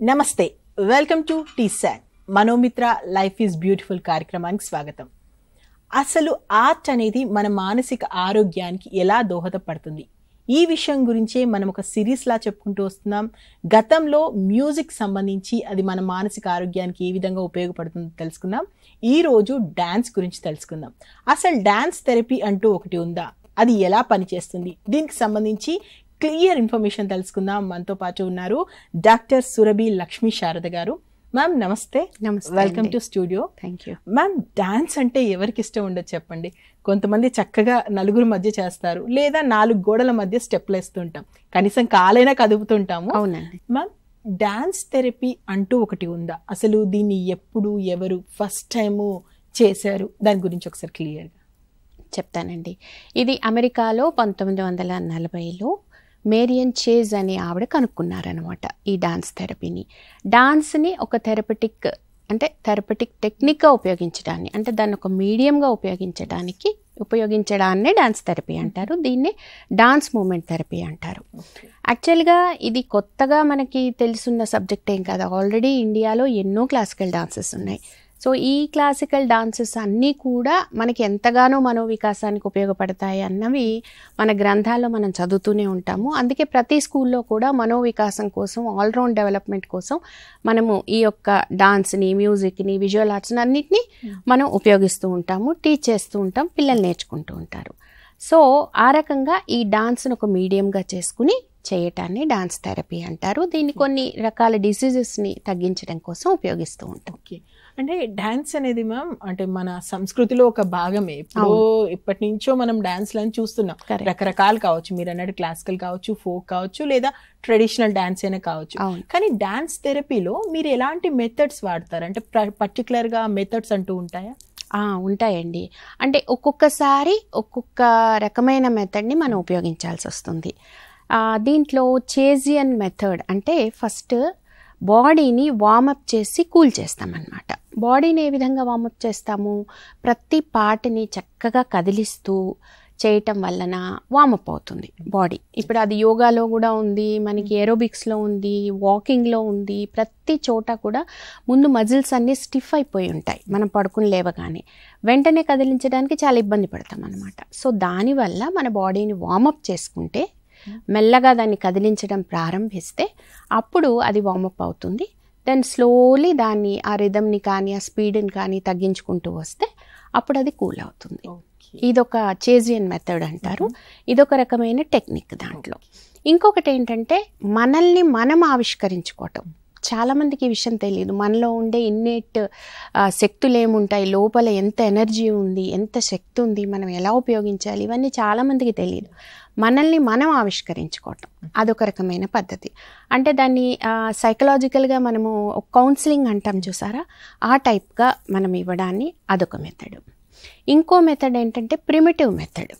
నమస్తే, welcome to T-SAT Manomitra life is beautiful కార్యక్రమానికి స్వాగతం. అసలు ఆర్ట్ అనేది మన మానసిక ఆరోగ్యానికి ఎలా దోహదపడుతుంది, ఈ విషయం గురించే మనం ఒక సిరీస్ లా చెప్పుకుంటూ వస్తున్నాం. గతంలో మ్యూజిక్ సంబంధించి అది మన మానసిక ఆరోగ్యానికి ఏ విధంగా ఉపయోగపడుతుందో తెలుసుకుందాం. ఈ రోజు డాన్స్ గురించి తెలుసుకుందాం. అసలు డాన్స్ థెరపీ అంటూ ఒకటి ఉందా, అది ఎలా పనిచేస్తుంది, దీనికి సంబంధించి క్లియర్ ఇన్ఫర్మేషన్ తెలుసుకుందాం. మనతో పాటు ఉన్నారు డాక్టర్ సురభి లక్ష్మీ శారద గారు. మ్యామ్ నమస్తే. Welcome to studio. Thank you. Ma'am, dance అంటే ఎవరికి ఇష్టం ఉండదు చెప్పండి. కొంతమంది చక్కగా నలుగురు మధ్య చేస్తారు, లేదా 4 గోడల మధ్య స్టెప్లు వేస్తుంటాం, కనీసం కాలైనా కదుపుతుంటాము. అవునండి. మ్యామ్, డాన్స్ థెరపీ అంటూ ఒకటి ఉందా, అసలు దీన్ని ఎప్పుడు ఎవరు ఫస్ట్ టైము చేశారు, దాని గురించి ఒకసారి క్లియర్గా చెప్తానండి. ఇది అమెరికాలో 1940లో మేరియన్ చేజ్ అనే ఆవిడ కనుక్కున్నారనమాట ఈ డాన్స్ థెరపీని. డాన్స్ని ఒక థెరపటిక్ టెక్నిక్గా ఉపయోగించడాన్ని, అంటే దాన్ని ఒక మీడియంగా ఉపయోగించడాన్నే డాన్స్ థెరపీ అంటారు. దీన్ని డాన్స్ మూమెంట్ థెరపీ అంటారు. యాక్చువల్గా ఇది కొత్తగా మనకి తెలుసున్న సబ్జెక్ట్ ఏం కాదు. ఆల్రెడీ ఇండియాలో ఎన్నో క్లాసికల్ డాన్సెస్ ఉన్నాయి. సో ఈ క్లాసికల్ డాన్సెస్ అన్నీ కూడా మనకి ఎంతగానో మనోవికాసానికి ఉపయోగపడతాయి అన్నవి మన గ్రంథాల్లో మనం చదువుతూనే ఉంటాము. అందుకే ప్రతి స్కూల్లో కూడా మనోవికాసం కోసం, ఆల్రౌండ్ డెవలప్మెంట్ కోసం మనము ఈ యొక్క డాన్స్ని, మ్యూజిక్ని, విజువల్ ఆర్ట్స్ని అన్నిటినీ మనం ఉపయోగిస్తూ ఉంటాము, టీచ్ చేస్తూ ఉంటాం, పిల్లలు నేర్చుకుంటూ ఉంటారు. సో ఆ రకంగా ఈ డాన్స్ను ఒక మీడియంగా చేసుకుని చేయటాన్ని డాన్స్ థెరపీ అంటారు. దీన్ని కొన్ని రకాల డిసీజెస్ని తగ్గించడం కోసం ఉపయోగిస్తూ ఉంటాం. ఓకే, అంటే డాన్స్ అనేది మ్యామ్ అంటే మన సంస్కృతిలో ఒక భాగమే. ఇప్పటి నుంచో మనం డాన్స్లను చూస్తున్నాం. రకరకాలు కావచ్చు, మీరు అన్నట్టు క్లాసికల్ కావచ్చు, ఫోక్ కావచ్చు, లేదా ట్రెడిషనల్ డాన్స్ అయినా కావచ్చు. కానీ డాన్స్ థెరపీలో మీరు ఎలాంటి మెథడ్స్ వాడతారు, అంటే పర్టికులర్గా మెథడ్స్ అంటూ ఉంటాయా? ఉంటాయండి. అంటే ఒక్కొక్కసారి ఒక్కొక్క రకమైన మెథడ్ని మనం ఉపయోగించాల్సి వస్తుంది. దీంట్లో చేజియన్ మెథడ్ అంటే ఫస్ట్ బాడీని వార్మప్ చేసి కూల్ చేస్తామన్నమాట. బాడీని ఏ విధంగా వార్మప్ చేస్తాము? ప్రతి పార్ట్ని చక్కగా కదిలిస్తూ చేయటం వలన వార్మప్ అవుతుంది బాడీ. ఇప్పుడు అది యోగాలో కూడా ఉంది, మనకి ఏరోబిక్స్లో ఉంది, వాకింగ్లో ఉంది. ప్రతి చోట కూడా ముందు మజిల్స్ అన్నీ స్టిఫ్ అయిపోయి ఉంటాయి. మనం పడుకుని లేవగానే వెంటనే కదిలించడానికి చాలా ఇబ్బంది పడతాం అన్నమాట. సో దానివల్ల మన బాడీని వార్మప్ చేసుకుంటే, మెల్లగా దాన్ని కదిలించడం ప్రారంభిస్తే అప్పుడు అది వార్మప్ అవుతుంది. దెన్ స్లోలీ దాన్ని, ఆ రిథమ్ని కానీ ఆ స్పీడ్ని కానీ తగ్గించుకుంటూ వస్తే అప్పుడు అది కూల్ అవుతుంది. ఇదొక చేజియన్ మెథడ్ అంటారు. ఇదొక రకమైన టెక్నిక్. దాంట్లో ఇంకొకటి ఏంటంటే మనల్ని మనం ఆవిష్కరించుకోవటం. చాలామందికి ఈ విషయం తెలియదు. మనలో ఉండే ఇన్నేట్ శక్తులు ఏముంటాయి, లోపల ఎంత ఎనర్జీ ఉంది, ఎంత శక్తి ఉంది, మనం ఎలా ఉపయోగించాలి, ఇవన్నీ చాలామందికి తెలియదు. మనల్ని మనం ఆవిష్కరించుకోవటం అదొక రకమైన పద్ధతి. అంటే దాన్ని సైకలాజికల్గా మనము కౌన్సిలింగ్ అంటాం చూసారా, ఆ టైప్గా మనం ఇవ్వడాన్ని అదొక మెథడ్. ఇంకో మెథడ్ ఏంటంటే ప్రిమిటివ్ మెథడ్.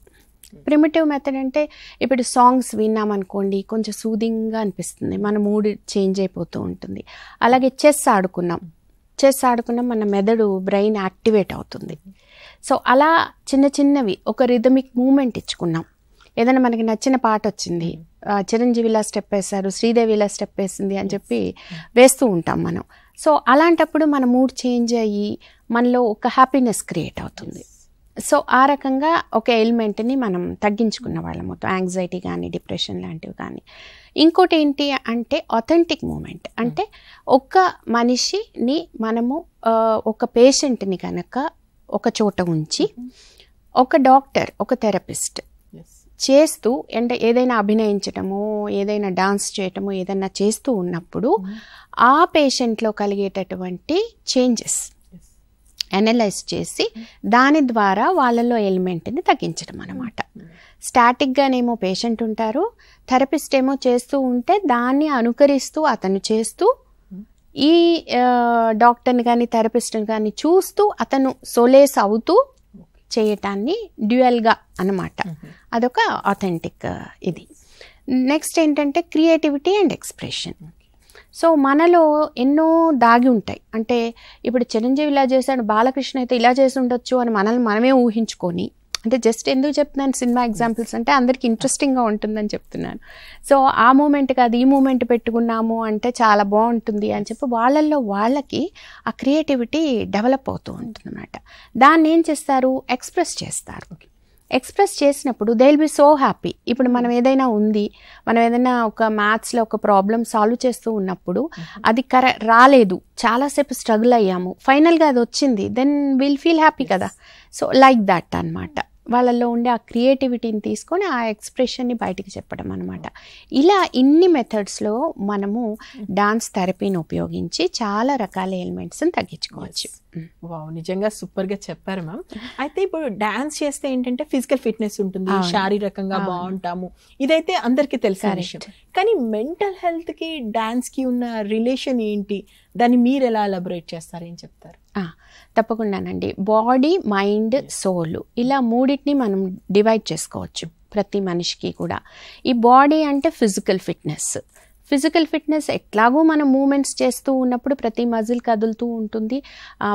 ప్రిమిటివ్ మెథడ్ అంటే ఇప్పుడు సాంగ్స్ విన్నామనుకోండి, కొంచెం సూదింగ్గా అనిపిస్తుంది, మన మూడ్ చేంజ్ అయిపోతూ ఉంటుంది. అలాగే చెస్ ఆడుకున్నాం, మన మెదడు, బ్రెయిన్ యాక్టివేట్ అవుతుంది. సో అలా చిన్న చిన్నవి ఒక రిథమిక్ మూమెంట్ ఇచ్చుకున్నాం. ఏదైనా మనకి నచ్చిన పాట వచ్చింది, చిరంజీవిలా స్టెప్ వేశారు, శ్రీదేవిలా స్టెప్ వేసింది అని చెప్పి వేస్తూ ఉంటాం మనం. సో అలాంటప్పుడు మన మూడ్ చేంజ్ అయ్యి మనలో ఒక హ్యాపీనెస్ క్రియేట్ అవుతుంది. సో ఆ రకంగా ఒక ఎలిమెంట్ని మనం తగ్గించుకున్న వాళ్ళం మొత్తం, యాంగ్జైటీ కానీ డిప్రెషన్ లాంటివి కానీ. ఇంకోటి ఏంటి అంటే ఆథెంటిక్ మూమెంట్. అంటే ఒక మనిషిని మనము, ఒక పేషెంట్ని కనుక ఒక చోట ఉంచి, ఒక డాక్టర్, ఒక థెరపిస్ట్ చేస్తూ, అంటే ఏదైనా అభినయించటము, ఏదైనా డాన్స్ చేయటము, ఏదైనా చేస్తూ ఉన్నప్పుడు ఆ పేషెంట్లో కలిగేటటువంటి చేంజెస్ అనలైజ్ చేసి దాని ద్వారా వాళ్ళలో ఎలిమెంట్ని తగ్గించడం అన్నమాట. స్టాటిక్గానేమో పేషెంట్ ఉంటారు, థెరపిస్ట్ ఏమో చేస్తూ ఉంటే దాన్ని అనుకరిస్తూ అతను చేస్తూ, ఈ డాక్టర్ని కానీ థెరపిస్ట్ని కానీ చూస్తూ అతను సోలేస్ అవుతూ చేయటాన్ని డ్యూయల్గా అన్నమాట. అదొక ఆథెంటిక్ ఇది. నెక్స్ట్ ఏంటంటే క్రియేటివిటీ అండ్ ఎక్స్ప్రెషన్. సో మనలో ఎన్నో దాగి ఉంటాయి. అంటే ఇప్పుడు చిరంజీవి ఇలా చేశాడు, బాలకృష్ణ అయితే ఇలా చేసి ఉండొచ్చు అని మనల్ని మనమే ఊహించుకొని అంటే జస్ట్ ఎందుకు చెప్తున్నాను సినిమా ఎగ్జాంపుల్స్ అంటే అందరికి ఇంట్రెస్టింగ్గా ఉంటుందని చెప్తున్నాను. సో ఆ మూమెంట్ కాదు ఈ మూమెంట్ పెట్టుకున్నాము అంటే చాలా బాగుంటుంది అని చెప్పి వాళ్ళకి ఆ క్రియేటివిటీ డెవలప్ అవుతూ ఉంటుంది అన్నమాట. దాన్ని ఏం చేస్తారు, ఎక్స్ప్రెస్ చేస్తారు. ఎక్స్ప్రెస్ చేసినప్పుడు they will be so happy. ఇప్పుడు మనం ఏదైనా ఒక మ్యాథ్స్లో ఒక ప్రాబ్లం సాల్వ్ చేస్తూ ఉన్నప్పుడు అది రాలేదు, చాలాసేపు స్ట్రగుల్ అయ్యాము, ఫైనల్గా అది వచ్చింది, దెన్ విల్ ఫీల్ హ్యాపీ కదా. సో లైక్ దట్ అన్నమాట. వాళ్ళల్లో ఉండే ఆ క్రియేటివిటీని తీసుకొని ఆ ఎక్స్ప్రెషన్ని బయటికి చెప్పడం అనమాట. ఇలా ఇన్ని మెథడ్స్లో మనము డాన్స్ థెరపీని ఉపయోగించి చాలా రకాల ఎలిమెంట్స్ని తగ్గించుకోవచ్చు. వావ్, నిజంగా సూపర్గా చెప్పారు మ్యామ్. అయితే ఇప్పుడు డాన్స్ చేస్తే ఏంటంటే ఫిజికల్ ఫిట్నెస్ ఉంటుంది, శారీరకంగా బాగుంటాము, ఇదైతే అందరికీ తెలిసిన విషయం. కానీ మెంటల్ హెల్త్కి డాన్స్కి ఉన్న రిలేషన్ ఏంటి, దాన్ని మీరు ఎలా ఎలాబొరేట్ చేస్తారు, ఏం చెప్తారు? తప్పకుండానండి. బాడీ, మైండ్, సోల్ ఇలా మూడింటిని మనం డివైడ్ చేసుకోవచ్చు ప్రతి మనిషికి కూడా. ఈ బాడీ అంటే ఫిజికల్ ఫిట్నెస్ ఎట్లాగో మనం మూమెంట్స్ చేస్తూ ఉన్నప్పుడు ప్రతి మజిల్ కదులుతూ ఉంటుంది,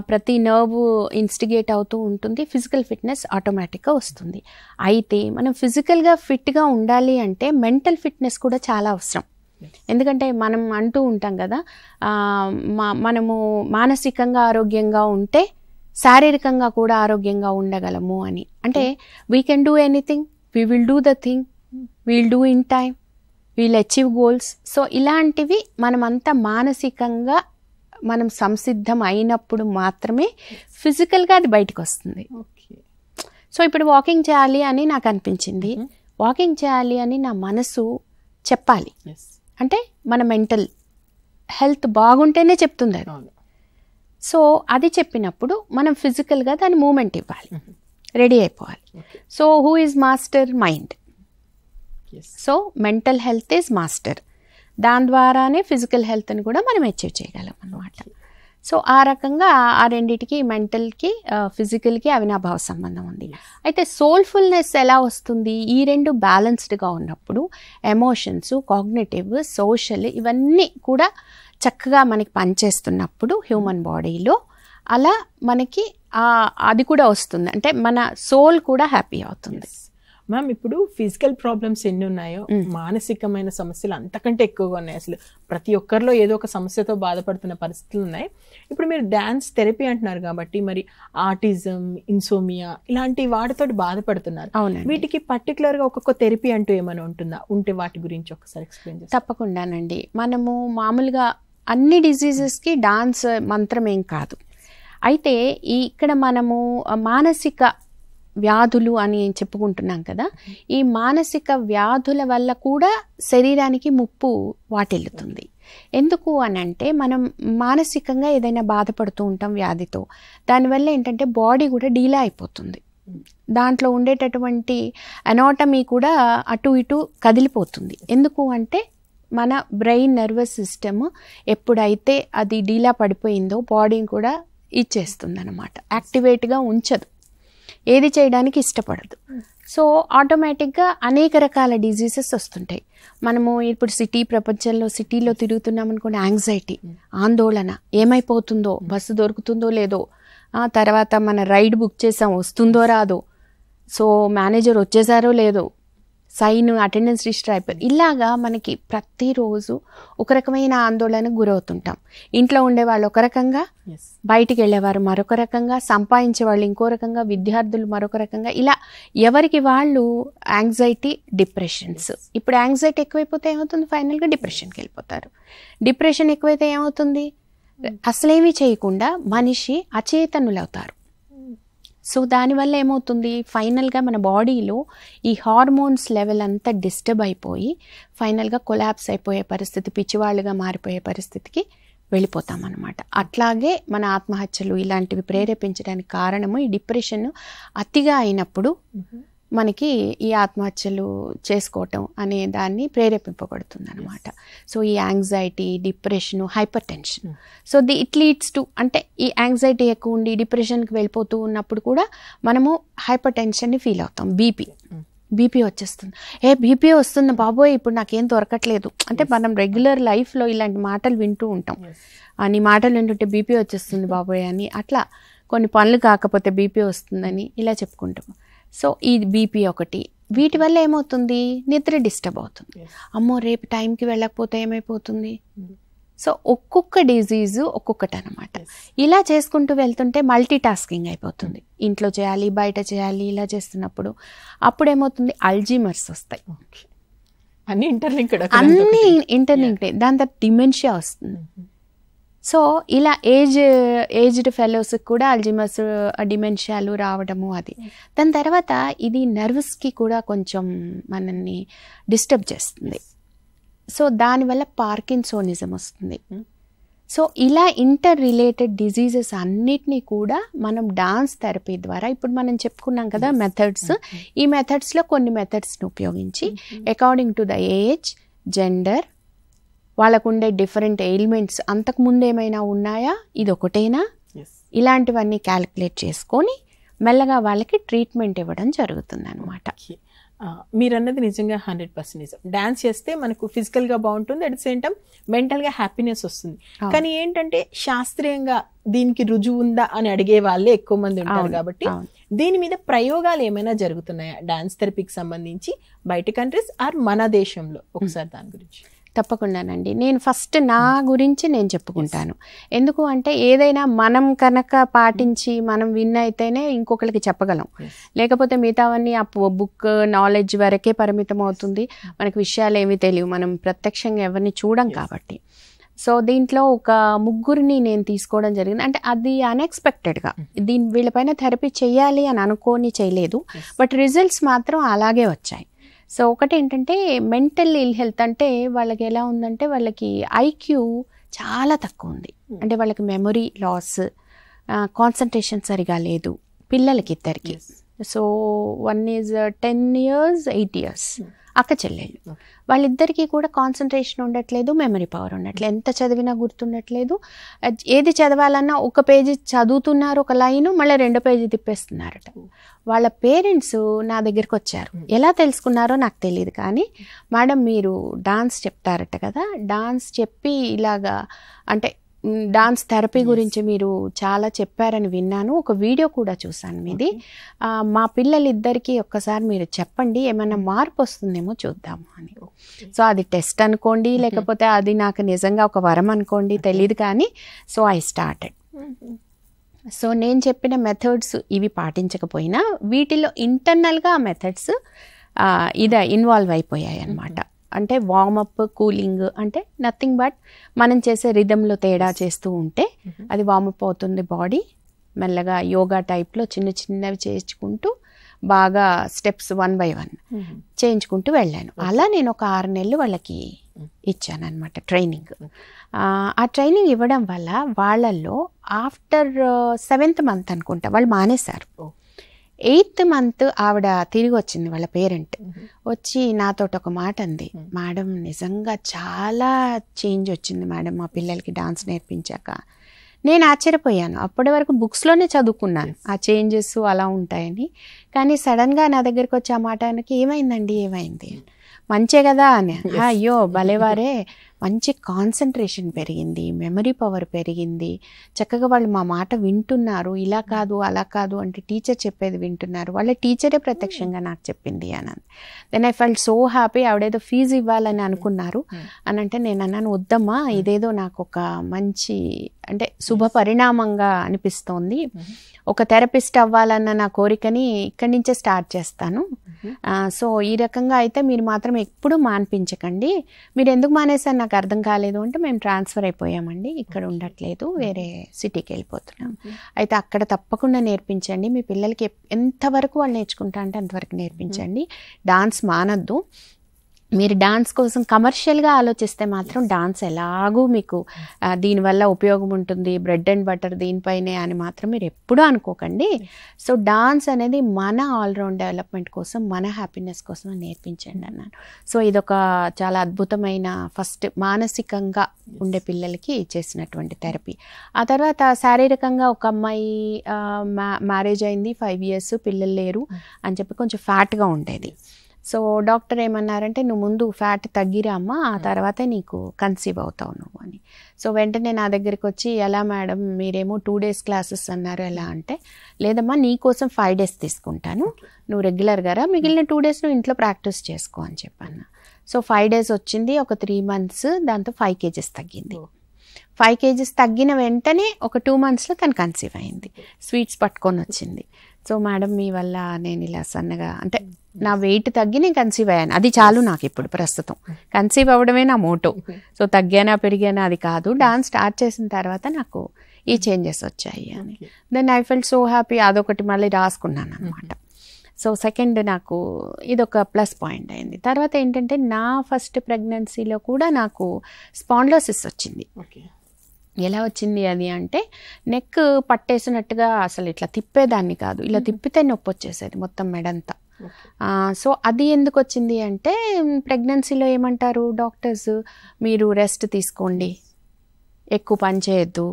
ప్రతి నర్వ్ ఇన్స్టిగేట్ అవుతూ ఉంటుంది, ఫిజికల్ ఫిట్నెస్ ఆటోమేటిక్గా వస్తుంది. అయితే మనం ఫిజికల్గా ఫిట్గా ఉండాలి అంటే మెంటల్ ఫిట్నెస్ కూడా చాలా అవసరం. ఎందుకంటే మనం అంటూ ఉంటాం కదా, మనము మానసికంగా ఆరోగ్యంగా ఉంటే శారీరకంగా కూడా ఆరోగ్యంగా ఉండగలము అని. అంటే we can do anything, we will do the thing, we'll do in time, we'll achieve goals. So ఇలాంటివి మనమంతా మానసికంగా మనం సంసిద్ధం అయినప్పుడు మాత్రమే ఫిజికల్గా అది బయటకు వస్తుంది. సో ఇప్పుడు వాకింగ్ చేయాలి అని నాకు అనిపించింది, వాకింగ్ చేయాలి అని నా మనసు చెప్పాలి. అంటే మన మెంటల్ హెల్త్ బాగుంటేనే చెప్తుంది అది. సో అది చెప్పినప్పుడు మనం ఫిజికల్గా దాని మూమెంట్ ఇవ్వాలి, రెడీ అయిపోవాలి. So who is master? Mind. So mental health is master. దాని ద్వారానే ఫిజికల్ హెల్త్ని కూడా మనం అచీవ్ చేయగలం అన్నమాట. సో ఆ రకంగా ఆ రెండిటికి, మెంటల్కి ఫిజికల్కి అవినాభావ సంబంధం ఉంది. అయితే సోల్ఫుల్నెస్ ఎలా వస్తుంది? ఈ రెండు బ్యాలెన్స్డ్గా ఉన్నప్పుడు ఎమోషన్స్, కాగ్నిటివ్, సోషల్ ఇవన్నీ కూడా చక్కగా మనకి పనిచేస్తున్నప్పుడు హ్యూమన్ బాడీలో అలా మనకి అది కూడా వస్తుంది. అంటే మన సోల్ కూడా హ్యాపీ అవుతుంది. మ్యామ్, ఇప్పుడు ఫిజికల్ ప్రాబ్లమ్స్ ఎన్ని ఉన్నాయో మానసికమైన సమస్యలు అంతకంటే ఎక్కువగా ఉన్నాయి. అసలు ప్రతి ఒక్కరిలో ఏదో ఒక సమస్యతో బాధపడుతున్న పరిస్థితులు ఉన్నాయి. ఇప్పుడు మీరు డాన్స్ థెరపీ అంటున్నారు కాబట్టి మరి ఆటిజం, ఇన్సోమియా ఇలాంటి వాటితో బాధపడుతున్నారు. వీటికి పర్టికులర్గా ఒక్కొక్క థెరపీ అంటూ ఏమైనా ఉంటుందా? ఉంటే వాటి గురించి ఒకసారి ఎక్స్ప్లెయిన్ చేస్తారా? తప్పకుండానండి. మనము మామూలుగా అన్ని డిజీజెస్కి డాన్స్ మంత్రం ఏం కాదు. అయితే ఇక్కడ మనము మానసిక వ్యాధులు అని చెప్పుకుంటున్నాం కదా, ఈ మానసిక వ్యాధుల వల్ల కూడా శరీరానికి ముప్పు వాటిల్లుతుంది. ఎందుకు అని అంటే మనం మానసికంగా ఏదైనా బాధపడుతూ ఉంటాం వ్యాధితో, దానివల్ల ఏంటంటే బాడీ కూడా డీలా అయిపోతుంది. దాంట్లో ఉండేటటువంటి అనాటమీ కూడా అటు ఇటు కదిలిపోతుంది. ఎందుకు అంటే మన బ్రెయిన్ నర్వస్ సిస్టమ్ ఎప్పుడైతే అది డీలా పడిపోయిందో బాడీని కూడా ఇచ్చేస్తుంది అన్నమాట, యాక్టివేట్గా ఉంచదు, ఏది చేయడానికి ఇష్టపడదు. సో ఆటోమేటిక్గా అనేక రకాల డిజీజెస్ వస్తుంటాయి. మనము ఇప్పుడు సిటీలో తిరుగుతున్నాం అనుకోండి, యాంగ్జైటీ, ఆందోళన, ఏమైపోతుందో, బస్సు దొరుకుతుందో లేదో, తర్వాత మన రైడ్ బుక్ చేసాం వస్తుందో రాదో, సో మేనేజర్ వచ్చేసారో లేదో, సైన్ అటెండెన్స్ రిజిస్టర్ అయిపోయి, ఇలాగా మనకి ప్రతిరోజు ఒక రకమైన ఆందోళనకు గురవుతుంటాం. ఇంట్లో ఉండేవాళ్ళు ఒక రకంగా, బయటికి వెళ్ళేవారు మరొక రకంగా, సంపాదించే వాళ్ళు ఇంకో రకంగా, విద్యార్థులు మరొక రకంగా, ఇలా ఎవరికి వాళ్ళు యాంగ్జైటీ, డిప్రెషన్స్. ఇప్పుడు యాంగ్జైటీ ఎక్కువైపోతే ఏమవుతుంది? ఫైనల్గా డిప్రెషన్కి వెళ్ళిపోతారు. డిప్రెషన్ ఎక్కువైతే ఏమవుతుంది? అసలేమీ చేయకుండా మనిషి అచేతనులవుతారు. సో దానివల్ల ఏమవుతుంది? ఫైనల్గా మన బాడీలో ఈ హార్మోన్స్ లెవెల్ అంతా డిస్టర్బ్ అయిపోయి ఫైనల్గా కొలాప్స్ అయిపోయే పరిస్థితి, పిచ్చివాళ్ళుగా మారిపోయే పరిస్థితికి వెళ్ళిపోతాం అన్నమాట. అట్లాగే మన ఆత్మహత్యలు ఇలాంటివి ప్రేరేపించడానికి కారణము ఈ డిప్రెషన్ అతిగా అయినప్పుడు మనకి ఈ ఆత్మహత్యలు చేసుకోవటం అనే దాన్ని ప్రేరేపింపబడుతుంది అనమాట. సో ఈ anxiety, depression, hyper tension, so it leads to, అంటే ఈ యాంగ్జైటీ ఎక్కువ ఉండి డిప్రెషన్కి వెళ్ళిపోతూ ఉన్నప్పుడు కూడా మనము హైపర్ టెన్షన్ని ఫీల్ అవుతాం. బీపీ వచ్చేస్తుంది, బీపీ వస్తుంది బాబోయ్ ఇప్పుడు నాకేం దొరకట్లేదు అంటే మనం రెగ్యులర్ లైఫ్లో ఇలాంటి మాటలు వింటూ ఉంటాం. నీ మాటలు వింటుంటే బీపీ వచ్చేస్తుంది బాబోయ్ అని. అట్లా కొన్ని పనులు కాకపోతే బీపీ వస్తుందని ఇలా చెప్పుకుంటాము. సో ఈ బీపీ ఒకటి, వీటి వల్ల ఏమవుతుంది, నిద్ర డిస్టర్బ్ అవుతుంది. అమ్మో రేపు టైంకి వెళ్ళకపోతే ఏమైపోతుంది. సో ఒక్కొక్క డిజీజు ఒక్కొక్కటి అనమాట. ఇలా చేసుకుంటూ వెళ్తుంటే మల్టీ టాస్కింగ్ అయిపోతుంది. ఇంట్లో చేయాలి, బయట చేయాలి, ఇలా చేస్తున్నప్పుడు అప్పుడు ఏమవుతుంది, అల్జీమర్స్ వస్తాయి. అన్ని ఇంటర్లింక్డ్, దాని తర్వాత డిమెన్షియా వస్తుంది. సో ఇలా ఏజ్డ్ ఫెలోస్కి కూడా అల్జీమర్స్, డిమెన్షియాలు రావడము అది. దాని తర్వాత ఇది నర్వ్స్కి కూడా కొంచెం మనల్ని డిస్టర్బ్ చేస్తుంది. సో దానివల్ల పార్కిన్సోనిజం వస్తుంది. సో ఇలా ఇంటర్ రిలేటెడ్ డిజీజెస్ అన్నిటినీ కూడా మనం డాన్స్ థెరపీ ద్వారా, ఇప్పుడు మనం చెప్పుకున్నాం కదా మెథడ్స్, ఈ మెథడ్స్లో కొన్ని మెథడ్స్ని ఉపయోగించి according to the age, gender, వాళ్ళకు ఉండే డిఫరెంట్ ఎయిల్మెంట్స్, అంతకుముందు ఏమైనా ఉన్నాయా, ఇది ఒకటేనా, ఇలాంటివన్నీ క్యాలిక్యులేట్ చేసుకొని మెల్లగా వాళ్ళకి ట్రీట్మెంట్ ఇవ్వడం జరుగుతుంది అనమాట. మీరు అన్నది నిజంగా 100% నిజం. డాన్స్ చేస్తే మనకు ఫిజికల్గా బాగుంటుంది, అట్ ద సేమ్ టైం మెంటల్గా హ్యాపీనెస్ వస్తుంది. కానీ ఏంటంటే శాస్త్రీయంగా దీనికి రుజువు ఉందా అని అడిగే వాళ్ళే ఎక్కువ మంది ఉంటారు. కాబట్టి దీని మీద ప్రయోగాలు ఏమైనా జరుగుతున్నాయా డాన్స్ థెరపీకి సంబంధించి బయట కంట్రీస్ ఆర్ మన దేశంలో? ఒకసారి దాని గురించి. తప్పకుండానండి. నేను ఫస్ట్ నా గురించి నేను చెప్పుకుంటాను. ఎందుకు అంటే ఏదైనా మనం కనుక పాటించి మనం విన్ అయితేనే ఇంకొకరికి చెప్పగలం. లేకపోతే మిగతావన్నీ ఆ బుక్ నాలెడ్జ్ వరకే పరిమితం అవుతుంది. మనకి విషయాలు ఏమీ తెలియవు, మనం ప్రత్యక్షంగా ఎవరిని చూడం కాబట్టి. సో దీంట్లో ఒక ముగ్గురిని నేను తీసుకోవడం జరిగింది. అంటే అది అన్ఎక్స్పెక్టెడ్గా వీళ్ళపైన థెరపీ చేయాలి అని అనుకోని చేయలేదు, బట్ రిజల్ట్స్ మాత్రం అలాగే వచ్చాయి. సో ఒకటి ఏంటంటే మెంటల్ ఇల్ హెల్త్, అంటే వాళ్ళకి ఎలా ఉందంటే వాళ్ళకి ఐక్యూ చాలా తక్కువ ఉంది. అంటే వాళ్ళకి మెమొరీ లాస్, కాన్సన్ట్రేషన్ సరిగా లేదు పిల్లలకి ఇద్దరికి. So one is 10 years 8 years అక్క చెల్లెళ్ళు, వాళ్ళిద్దరికీ కూడా కాన్సన్ట్రేషన్ ఉండట్లేదు, మెమరీ పవర్ ఉండట్లేదు, ఎంత చదివినా గుర్తుండట్లేదు. ఏది చదవాలన్నా ఒక పేజీ చదువుతున్నారు, ఒక లైను, మళ్ళీ 2వ పేజీ తిప్పేస్తున్నారట. వాళ్ళ పేరెంట్స్ నా దగ్గరికి వచ్చారు. ఎలా తెలుసుకున్నారో నాకు తెలియదు, కానీ మేడం మీరు డాన్స్ చెప్తారట కదా, డాన్స్ చెప్పి ఇలాగా అంటే డాన్స్ థెరపీ గురించి మీరు చాలా చెప్పారని విన్నాను, ఒక వీడియో కూడా చూసాను మీది, మా పిల్లలిద్దరికీ ఒక్కసారి మీరు చెప్పండి, ఏమైనా మార్పు వస్తుందేమో చూద్దాము అని. సో అది టెస్ట్ అనుకోండి, లేకపోతే అది నాకు నిజంగా ఒక వరం అనుకోండి, తెలియదు, కానీ సో ఐ స్టార్టెడ్. సో నేను చెప్పిన మెథడ్స్ ఇవి పాటించకపోయినా వీటిలో ఇంటర్నల్గా ఆ మెథడ్స్ ఇదే ఇన్వాల్వ్ అయిపోయాయి అన్నమాట. అంటే వార్మప్, కూలింగ్, అంటే నథింగ్ బట్ మనం చేసే రిథంలో తేడా చేస్తూ ఉంటే అది వార్మప్ అవుతుంది బాడీ. మెల్లగా యోగా టైప్లో చిన్న చిన్నవి చేయించుకుంటూ బాగా స్టెప్స్ 1 by 1 చేయించుకుంటూ వెళ్ళాను. అలా నేను ఒక 6 నెలలు వాళ్ళకి ఇచ్చాను అనమాట ట్రైనింగ్. ఆ ట్రైనింగ్ ఇవ్వడం వల్ల వాళ్ళల్లో ఆఫ్టర్ 7th month అనుకుంటా వాళ్ళు మానేశారు. 8th month ఆవిడ తిరిగి వచ్చింది, వాళ్ళ పేరెంట్ వచ్చి నాతో ఒక మాట అంది, మేడం నిజంగా చాలా చేంజ్ వచ్చింది మేడం మా పిల్లలకి డాన్స్ నేర్పించాక. నేను ఆశ్చర్యపోయాను. అప్పటి వరకు బుక్స్లోనే చదువుకున్నాను ఆ చేంజెస్ అలా ఉంటాయని, కానీ సడన్గా నా దగ్గరికి వచ్చి ఆ మాట ఆయనకి ఏమైందండి, ఏమైంది, మంచే కదా అని. అయ్యో భలేవారే, మంచి కాన్సన్ట్రేషన్ పెరిగింది, మెమరీ పవర్ పెరిగింది, చక్కగా వాళ్ళు మా మాట వింటున్నారు, ఇలా కాదు అలా కాదు అంటే టీచర్ చెప్పేది వింటున్నారు, వాళ్ళ టీచరే ప్రత్యక్షంగా నాకు చెప్పింది అని. Then I felt so happy. ఆవిడేదో ఫీజు ఇవ్వాలని అనుకున్నారు అని అంటే నేను అన్నాను, వద్దమ్మా, ఇదేదో నాకు ఒక మంచి అంటే శుభ పరిణామంగా అనిపిస్తోంది, ఒక థెరపిస్ట్ అవ్వాలన్న నా కోరికని ఇక్కడి నుంచే స్టార్ట్ చేస్తాను. సో ఈ రకంగా అయితే మీరు మాత్రం ఎప్పుడూ మాన్పించకండి. మీరు ఎందుకు మానేసారు నాకు అర్థం కాలేదు అంటే, మేము ట్రాన్స్ఫర్ అయిపోయామండి, ఇక్కడ ఉండట్లేదు, వేరే సిటీకి వెళ్ళిపోతున్నాం. అయితే అక్కడ తప్పకుండా నేర్పించండి, మీ పిల్లలకి ఎంతవరకు వాళ్ళు నేర్చుకుంటా అంటే అంతవరకు నేర్పించండి, డాన్స్ మానద్దు. మీరు డాన్స్ కోసం కమర్షియల్గా ఆలోచిస్తే మాత్రం డాన్స్ ఎలాగూ మీకు దీనివల్ల ఉపయోగం ఉంటుంది, బ్రెడ్ అండ్ బటర్ దీనిపైనే అని మాత్రం మీరు ఎప్పుడూ అనుకోకండి. సో డాన్స్ అనేది మన ఆల్రౌండ్ డెవలప్మెంట్ కోసం, మన హ్యాపీనెస్ కోసం నేర్పించండి అన్నాను. సో ఇదొక చాలా అద్భుతమైన ఫస్ట్ మానసికంగా ఉండే పిల్లలకి చేసినటువంటి థెరపీ. ఆ తర్వాత శారీరకంగా ఒక అమ్మాయి మ్యారేజ్ అయింది, 5 years, పిల్లలు లేరు అని చెప్పి కొంచెం ఫ్యాట్గా ఉండేది. సో డాక్టర్ ఏమన్నారంటే నువ్వు ముందు ఫ్యాట్ తగ్గిరామ్మా, ఆ తర్వాతే నీకు కన్సీవ్ అవుతావు నువ్వు అని. సో వెంటనే నా దగ్గరికి వచ్చి, ఎలా మేడం మీరేమో 2 days క్లాసెస్ అన్నారు, ఎలా అంటే, లేదమ్మా నీకోసం 5 days తీసుకుంటాను, నువ్వు రెగ్యులర్గా రా, మిగిలిన 2 days నువ్వు ఇంట్లో ప్రాక్టీస్ చేసుకో అని చెప్పాను. సో 5 days వచ్చింది, ఒక 3 months, దాంతో 5 kgs తగ్గింది. 5 kgs తగ్గిన వెంటనే ఒక 2 monthsలో తను కన్సీవ్ అయింది, స్వీట్స్ పట్టుకొని వచ్చింది. సో మేడం మీ వల్ల నేను ఇలా సన్నగా, అంటే నా వెయిట్ తగ్గి నేను కన్సీవ్ అయ్యాను, అది చాలు నాకు ఇప్పుడు ప్రస్తుతం, కన్సీవ్ అవ్వడమే నా మోటో. సో తగ్గానా పెరిగానా అది కాదు, డాన్స్ స్టార్ట్ చేసిన తర్వాత నాకు ఈ చేంజెస్ వచ్చాయి అని. Then I felt so happy, అదొకటి మళ్ళీ రాసుకున్నాను అనమాట. సో సెకండ్ నాకు ఇదొక ప్లస్ పాయింట్ అయింది. తర్వాత ఏంటంటే నా ఫస్ట్ ప్రెగ్నెన్సీలో కూడా నాకు స్పాండ్లోసిస్ వచ్చింది. ఎలా వచ్చింది అది అంటే, నెక్ పట్టేసినట్టుగా అసలు ఇట్లా తిప్పేదాన్ని కాదు, ఇలా తిప్పితే నొప్పి వచ్చేసేది మొత్తం మెడంతా. సో అది ఎందుకు వచ్చింది అంటే, ప్రెగ్నెన్సీలో ఏమంటారు డాక్టర్స్, మీరు రెస్ట్ తీసుకోండి, ఎక్కువ పని చేయొద్దు,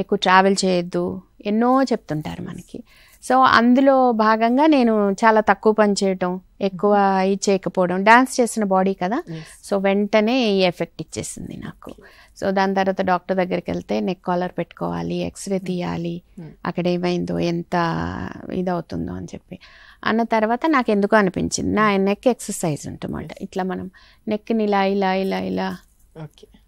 ఎక్కువ ట్రావెల్ చేయొద్దు, ఎన్నో చెప్తుంటారు మనకి. సో అందులో భాగంగా నేను చాలా తక్కువ పని చేయటం, ఎక్కువ ఇది చేయకపోవడం, డాన్స్ చేసిన బాడీ కదా, సో వెంటనే ఈ ఎఫెక్ట్ ఇచ్చేసింది నాకు. సో దాని తర్వాత డాక్టర్ దగ్గరికి వెళ్తే నెక్ కాలర్ పెట్టుకోవాలి, ఎక్స్రే తీయాలి, అక్కడ ఏమైందో ఎంత ఇదవుతుందో అని చెప్పి అన్న తర్వాత నాకు ఎందుకో అనిపించింది, నా నెక్ ఎక్సర్సైజ్ ఉంటుందన్నమాట. ఇట్లా మనం నెక్ని ఇలా ఇలా ఇలా ఇలా,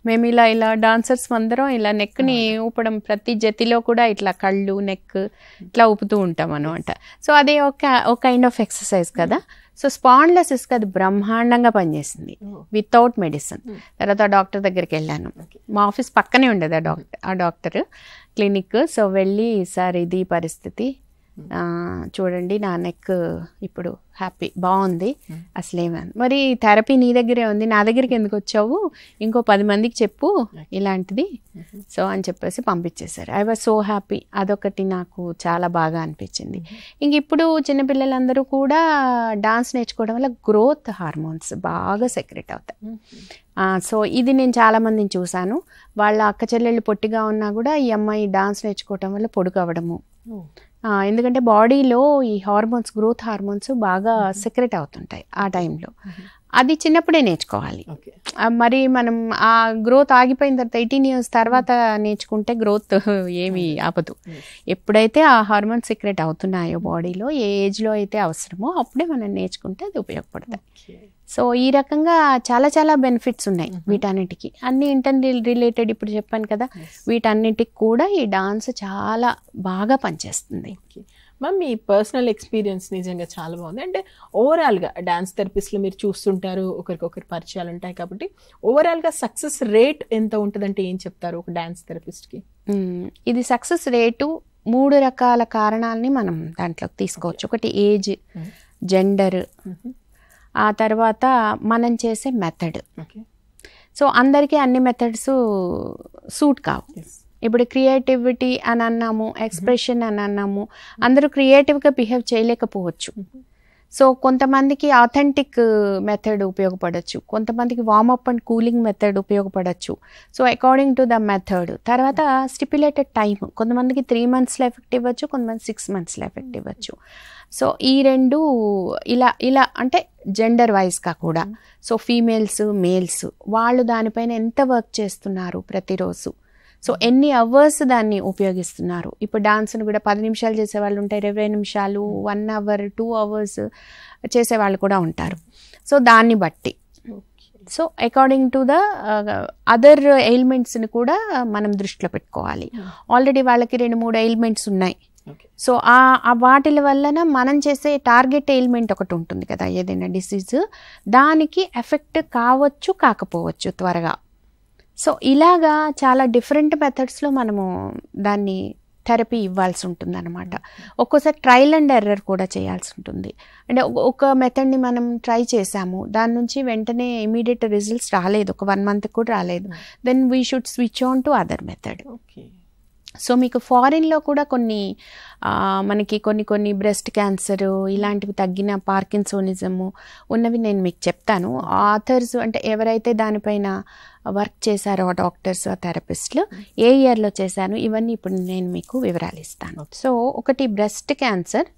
మేము ఇలా ఇలా డాన్సర్స్ అందరం ఇలా నెక్ని ఊపడం, ప్రతి జతిలో కూడా ఇట్లా కళ్ళు నెక్ ఇట్లా ఊపుతూ ఉంటాం అనమాట. సో అదే ఒక కైండ్ ఆఫ్ ఎక్సర్సైజ్ కదా. సో స్పాండ్లోసిస్కి అది బ్రహ్మాండంగా పనిచేసింది వితౌట్ మెడిసిన్. తర్వాత డాక్టర్ దగ్గరికి వెళ్ళాను, మా ఆఫీస్ పక్కనే ఉండేది ఆ డాక్టర్ క్లినిక్. సో వెళ్ళి, సార్ ఇది పరిస్థితి, చూడండి నా నెక్ ఇప్పుడు హ్యాపీ బాగుంది, అసలేమని, మరి థెరపీ నీ దగ్గరే ఉంది, నా దగ్గరికి ఎందుకు వచ్చావు, ఇంకో 10 మందికి చెప్పు ఇలాంటిది, సో అని చెప్పేసి పంపించేశారు. ఐ వాజ్ సో హ్యాపీ, అదొకటి నాకు చాలా బాగా అనిపించింది. ఇంక ఇప్పుడు చిన్నపిల్లలందరూ కూడా డాన్స్ నేర్చుకోవడం వల్ల గ్రోత్ హార్మోన్స్ బాగా సెక్రెట్ అవుతాయి. సో ఇది నేను చాలామందిని చూశాను, వాళ్ళ అక్క చెల్లెళ్ళు పొట్టిగా ఉన్నా కూడా ఈ అమ్మాయి డాన్స్ నేర్చుకోవటం వల్ల పొడుగు అవ్వడము, ఎందుకంటే బాడీలో ఈ హార్మోన్స్, గ్రోత్ హార్మోన్స్ బాగా సెక్రెట్ అవుతుంటాయి ఆ టైంలో. అది చిన్నప్పుడే నేర్చుకోవాలి. మరి మనం ఆ గ్రోత్ ఆగిపోయిన తర్వాత 18 years తర్వాత నేర్చుకుంటే గ్రోత్ ఏమి ఆపదు. ఎప్పుడైతే ఆ హార్మోన్స్ సెక్రెట్ అవుతున్నాయో బాడీలో, ఏ ఏజ్లో అయితే అవసరమో అప్పుడే మనం నేర్చుకుంటే అది ఉపయోగపడతాయి. సో ఈ రకంగా చాలా చాలా బెనిఫిట్స్ ఉన్నాయి వీటన్నిటికీ. అన్ని ఇంటర్నల్ రిలేటెడ్ ఇప్పుడు చెప్పాను కదా, వీటన్నిటికి కూడా ఈ డాన్స్ చాలా బాగా పనిచేస్తుంది. మ్యామ్ మీ పర్సనల్ ఎక్స్పీరియన్స్ నిజంగా చాలా బాగుంది. అంటే ఓవరాల్గా డాన్స్ థెరపిస్ట్లో మీరు చూస్తుంటారు, ఒకరికొకరు పరిచయాలు ఉంటాయి కాబట్టి ఓవరాల్గా సక్సెస్ రేట్ ఎంత ఉంటుందంటే ఏం చెప్తారు ఒక డాన్స్ థెరపిస్ట్కి? ఇది సక్సెస్ రేటు 3 రకాల కారణాలని మనం దాంట్లోకి తీసుకోవచ్చు. ఒకటి ఏజ్, జెండర్, ఆ తర్వాత మనం చేసే మెథడ్. సో అందరికీ అన్ని మెథడ్స్ సూట్ కావు. ఇప్పుడు క్రియేటివిటీ అని అన్నాము, ఎక్స్ప్రెషన్ అని అన్నాము, అందరూ క్రియేటివ్గా బిహేవ్ చేయలేకపోవచ్చు. సో కొంతమందికి ఆథెంటిక్ మెథడ్ ఉపయోగపడవచ్చు, కొంతమందికి వార్మప్ అండ్ కూలింగ్ మెథడ్ ఉపయోగపడవచ్చు. So according to the method. తర్వాత స్టిప్యులేటెడ్ టైం, కొంతమందికి 3 monthsలో ఎఫెక్ట్ ఇవ్వచ్చు, కొంతమంది 6 monthsలో ఎఫెక్ట్ ఇవ్వచ్చు. సో ఈ రెండు ఇలా అంటే జెండర్ వైజ్గా కూడా. సో ఫీమేల్స్, మేల్స్ వాళ్ళు దానిపైన ఎంత వర్క్ చేస్తున్నారు ప్రతిరోజు, సో ఎన్ని అవర్స్ దాన్ని ఉపయోగిస్తున్నారు. ఇప్పుడు డాన్స్ను కూడా 10 నిమిషాలు చేసేవాళ్ళు ఉంటారు, 20 నిమిషాలు, 1 hour, 2 hours చేసేవాళ్ళు కూడా ఉంటారు. సో దాన్ని బట్టి, so according to the other ఎయిల్మెంట్స్ని కూడా మనం దృష్టిలో పెట్టుకోవాలి. ఆల్రెడీ వాళ్ళకి 2-3 ఎయిల్మెంట్స్ ఉన్నాయి. సో ఆ వాటిల వలన మనం చేసే టార్గెట్ ఎయిల్మెంట్ ఒకటి ఉంటుంది కదా, ఏదైనా డిసీజ్, దానికి ఎఫెక్ట్ కావచ్చు కాకపోవచ్చు త్వరగా. సో ఇలాగా చాలా డిఫరెంట్ మెథడ్స్లో మనము దాన్ని థెరపీ ఇవ్వాల్సి ఉంటుంది అనమాట. ఒక్కోసారి ట్రయల్ అండ్ ఎర్రర్ కూడా చేయాల్సి ఉంటుంది. అంటే ఒక మెథడ్ని మనం ట్రై చేసాము, దాని నుంచి వెంటనే ఇమీడియట్ రిజల్ట్స్ రాలేదు, ఒక 1 month కూడా రాలేదు, then we should switch on to other method. So మీకు ఫారిన్లో కూడా మనకి కొన్ని బ్రెస్ట్ క్యాన్సర్ ఇలాంటివి తగ్గిన, పార్కిన్సోనిజము ఉన్నవి నేను మీకు చెప్తాను. ఆథర్స్ అంటే ఎవరైతే దానిపైన వర్క్ చేశారో ఆ డాక్టర్స్, ఆ థెరపిస్టులు ఏ ఇయర్లో చేశాను, ఇవన్నీ ఇప్పుడు నేను మీకు వివరాలు ఇస్తాను. సో ఒకటి బ్రెస్ట్ క్యాన్సర్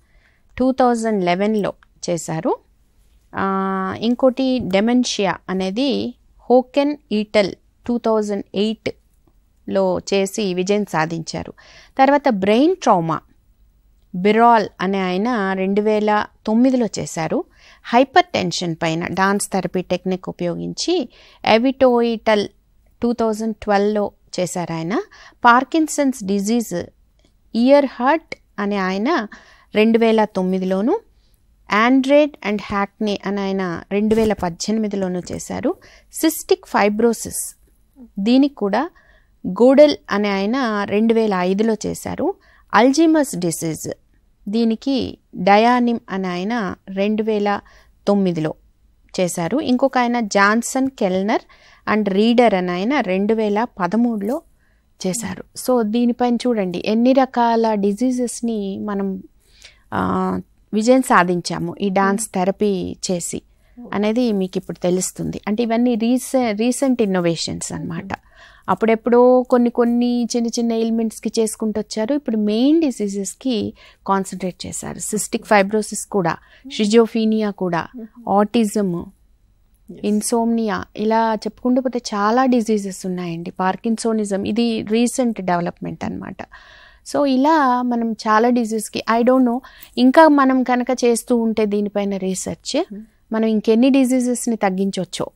2011లో చేశారు ఇంకోటి డెమెన్షియా అనేది హోకెన్ ఈటల్ 2008లో చేసి విజయం సాధించారు. తర్వాత బ్రెయిన్ ట్రామా బిరాల్ అనే ఆయన 2009లో చేశారు. హైపర్ టెన్షన్ పైన డాన్స్ థెరపీ టెక్నిక్ ఉపయోగించి ఎవిటోయిటల్ 2012లో చేశారు ఆయన. పార్కిన్సన్స్ డిజీజ్ ఇయర్ హర్ట్ అనే ఆయన 2009లోను, ఆండ్రేడ్ అండ్ హ్యాక్నీ అని ఆయన 2018లోనూ చేశారు. సిస్టిక్ ఫైబ్రోసిస్ దీనికి కూడా గోడెల్ అనే ఆయన 2005లో చేశారు. అల్జీమర్స్ డిసీజ్ దీనికి డయానిమ్ అని ఆయన 2009లో చేశారు. ఇంకొక ఆయన జాన్సన్ కెల్నర్ అండ్ రీడర్ అని ఆయన 2013లో చేశారు. సో దీనిపైన చూడండి ఎన్ని రకాల డిజీజెస్ని మనం విజయం సాధించాము ఈ డాన్స్ థెరపీ చేసి అనేది మీకు ఇప్పుడు తెలుస్తుంది. అంటే ఇవన్నీ రీసెంట్ ఇన్నోవేషన్స్ అన్నమాట. అప్పుడెప్పుడో కొన్ని చిన్న చిన్న ఎలిమెంట్స్కి చేసుకుంటూ వచ్చారు. ఇప్పుడు మెయిన్ డిసీజెస్కి కాన్సన్ట్రేట్ చేశారు. సిస్టిక్ ఫైబ్రోసిస్ కూడా, షిజోఫీనియా కూడా, ఆటిజము, ఇన్సోమ్నియా, ఇలా చెప్పుకుంటూ పోతే చాలా డిజీజెస్ ఉన్నాయండి. పార్కిన్సోనిజం ఇది రీసెంట్ డెవలప్మెంట్ అన్నమాట. సో ఇలా మనం చాలా డిజీజ్కి ఐ డోంట్ నో, ఇంకా మనం కనుక చేస్తూ ఉంటే దీనిపైన రీసెర్చ్ మనం ఇంకెన్ని డిజీజెస్ని తగ్గించవచ్చో.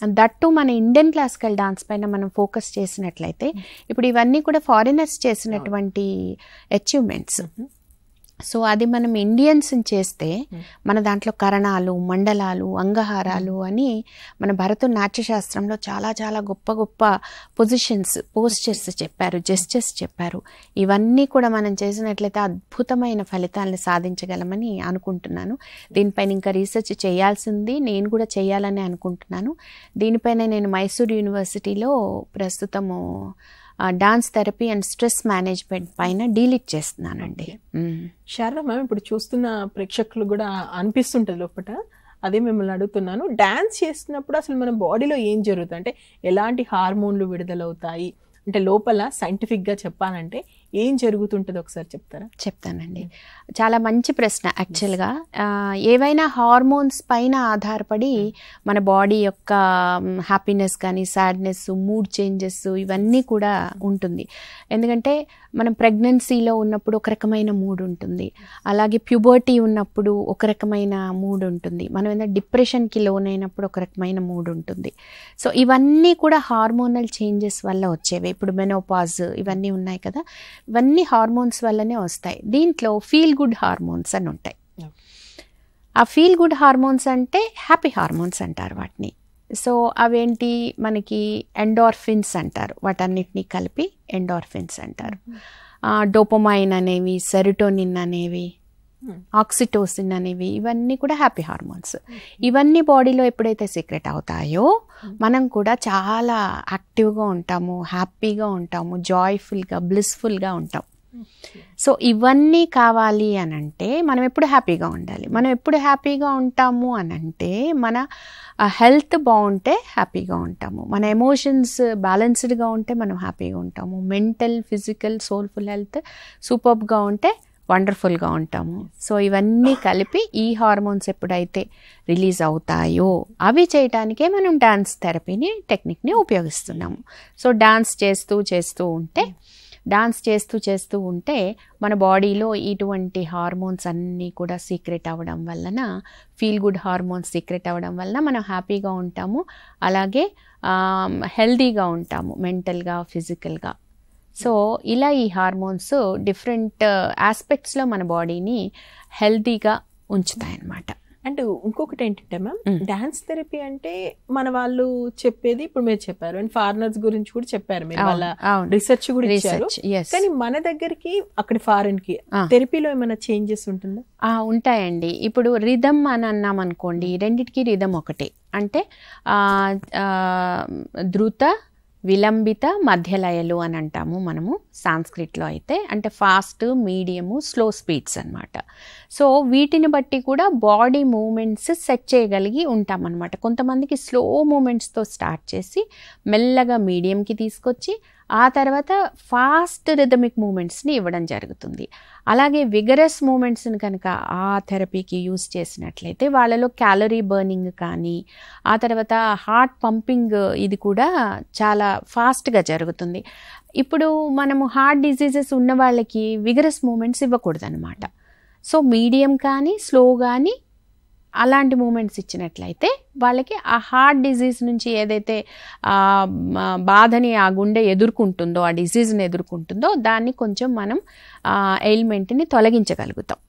అండ్ దట్ టు మన ఇండియన్ క్లాసికల్ డాన్స్ పైన మనం ఫోకస్ చేసినట్లయితే ఇప్పుడు ఇవన్నీ కూడా ఫారినర్స్ చేసినటువంటి అచీవ్మెంట్స్. సో అది మనం ఇండియన్స్ చేస్తే మన దాంట్లో కరణాలు, మండలాలు, అంగహారాలు అని మన భరతనాట్యశాస్త్రంలో చాలా చాలా గొప్ప గొప్ప పొజిషన్స్, పోస్చర్స్ చెప్పారు, జెస్చర్స్ చెప్పారు. ఇవన్నీ కూడా మనం చేసినట్లయితే అద్భుతమైన ఫలితాలను సాధించగలమని అనుకుంటున్నాను. దీనిపైన ఇంకా రీసెర్చ్ చేయాల్సింది, నేను కూడా చేయాలని అనుకుంటున్నాను. దీనిపైన నేను మైసూర్ యూనివర్సిటీలో ప్రస్తుతము dance therapy and stress management పైన డీలిట్ చేస్తున్నానండి. శారదా మ్యామ్, ఇప్పుడు చూస్తున్న ప్రేక్షకులు కూడా అనిపిస్తుంటుంది లోపల, అదే మిమ్మల్ని అడుగుతున్నాను. డాన్స్ చేస్తున్నప్పుడు అసలు మన బాడీలో ఏం జరుగుతుంది, అంటే ఎలాంటి హార్మోన్లు విడుదలవుతాయి, అంటే లోపల సైంటిఫిక్గా చెప్పాలంటే ఏం జరుగుతుంటుందో ఒకసారి చెప్తారా? చెప్తానండి. చాలా మంచి ప్రశ్న. యాక్చువల్గా ఏవైనా హార్మోన్స్ పైన ఆధారపడి మన బాడీ యొక్క హ్యాపీనెస్ కానీ, సాడ్నెస్, మూడ్ చేంజెస్ ఇవన్నీ కూడా ఉంటుంది. ఎందుకంటే మనం ప్రెగ్నెన్సీలో ఉన్నప్పుడు ఒక రకమైన మూడ్ ఉంటుంది, అలాగే ప్యూబర్టీ ఉన్నప్పుడు ఒక రకమైన మూడ్ ఉంటుంది, మనం ఏదైనా డిప్రెషన్కి లోనైనప్పుడు ఒక రకమైన మూడ్ ఉంటుంది. సో ఇవన్నీ కూడా హార్మోనల్ చేంజెస్ వల్ల వచ్చేవి. ఇప్పుడు మెనోపాజ్ ఇవన్నీ ఉన్నాయి కదా, ఇవన్నీ హార్మోన్స్ వల్లనే వస్తాయి. దీంట్లో ఫీల్ గుడ్ హార్మోన్స్ అని ఉంటాయి. ఆ ఫీల్ గుడ్ హార్మోన్స్ అంటే హ్యాపీ హార్మోన్స్ అంటారు వాటిని. సో అవేంటి, మనకి ఎండార్ఫిన్స్ అంటారు, వాటన్నిటినీ కలిపి ఎండార్ఫిన్స్ అంటారు. డోపమైన్ అనేవి, సెరోటోనిన్ అనేవి, ఆక్సిటోసిన్ అనేవి, ఇవన్నీ కూడా హ్యాపీ హార్మోన్స్. ఇవన్నీ బాడీలో ఎప్పుడైతే సీక్రెట్ అవుతాయో మనం కూడా చాలా యాక్టివ్గా ఉంటాము, హ్యాపీగా ఉంటాము, జాయ్ఫుల్గా, బ్లిస్ఫుల్గా ఉంటాం. సో ఇవన్నీ కావాలి అని అంటే మనం ఎప్పుడు హ్యాపీగా ఉండాలి. మనం ఎప్పుడు హ్యాపీగా ఉంటాము అని అంటే మన హెల్త్ బాగుంటే హ్యాపీగా ఉంటాము, మన ఎమోషన్స్ బ్యాలెన్స్డ్గా ఉంటే మనం హ్యాపీగా ఉంటాము, మెంటల్, ఫిజికల్, సోల్ఫుల్ హెల్త్ సూపర్బ్గా ఉంటే వండర్ఫుల్గా ఉంటాము. సో ఇవన్నీ కలిపి ఈ హార్మోన్స్ ఎప్పుడైతే రిలీజ్ అవుతాయో అవి చేయటానికే మనం డాన్స్ థెరపీని టెక్నిక్ని ఉపయోగిస్తున్నాము. సో డాన్స్ చేస్తూ ఉంటే మన బాడీలో ఇటువంటి హార్మోన్స్ అన్నీ కూడా సీక్రెట్ అవ్వడం వలన, ఫీల్ గుడ్ హార్మోన్స్ సీక్రెట్ అవ్వడం వలన మనం హ్యాపీగా ఉంటాము, అలాగే హెల్దీగా ఉంటాము మెంటల్గా, ఫిజికల్గా. సో ఇలా ఈ హార్మోన్స్ డిఫరెంట్ ఆస్పెక్ట్స్లో మన బాడీని హెల్తీగా ఉంచుతాయన్నమాట. అండ్ ఇంకొకటి ఏంటంటే మ్యామ్, డాన్స్ థెరపీ అంటే మన వాళ్ళు చెప్పేది ఇప్పుడు మీరు చెప్పారు, అండ్ ఫారినర్స్ గురించి కూడా చెప్పారు, మీరు వాళ్ళ రీసెర్చ్ కూడా ఇచ్చారు. కానీ మన దగ్గరికి అక్కడ ఫారిన్ కి థెరపీలో ఏమైనా చేంజెస్ ఉంటుందా? ఉంటాయండి. ఇప్పుడు రిథమ్ అని అన్నాం అనుకోండి, రెండిటికి రిథమ్ ఒకటే. అంటే ధృత, విలంబిత, మధ్యలయలు అని అంటాము మనము సాంస్క్రిట్లో అయితే. అంటే ఫాస్ట్, మీడియము, స్లో స్పీడ్స్ అన్నమాట. సో వీటిని బట్టి కూడా బాడీ మూమెంట్స్ సెట్ చేయగలిగి ఉంటామన్నమాట. కొంతమందికి స్లో మూమెంట్స్తో స్టార్ట్ చేసి మెల్లగా మీడియంకి తీసుకొచ్చి ఆ తర్వాత ఫాస్ట్ రిథమిక్ మూమెంట్స్ని ఇవ్వడం జరుగుతుంది. అలాగే విగరస్ మూమెంట్స్ని కనుక ఆ థెరపీకి యూజ్ చేసినట్లయితే వాళ్ళలో క్యాలరీ బర్నింగ్ కానీ ఆ తర్వాత హార్ట్ పంపింగ్ ఇది కూడా చాలా ఫాస్ట్గా జరుగుతుంది. ఇప్పుడు మనము హార్ట్ డిసీజెస్ ఉన్న వాళ్ళకి విగరస్ మూమెంట్స్ ఇవ్వకూడదు అనమాట. సో మీడియం కానీ స్లో కానీ అలాంటి మూమెంట్స్ ఇచ్చినట్లయితే వాళ్ళకి ఆ హార్ట్ డిజీజ్ నుంచి ఏదైతే బాధని ఆ గుండె ఎదుర్కొంటుందో, ఆ డిసీజ్ని ఎదుర్కొంటుందో దాన్ని కొంచెం మనం ఎయిల్మెంట్ని తొలగించగలుగుతాం.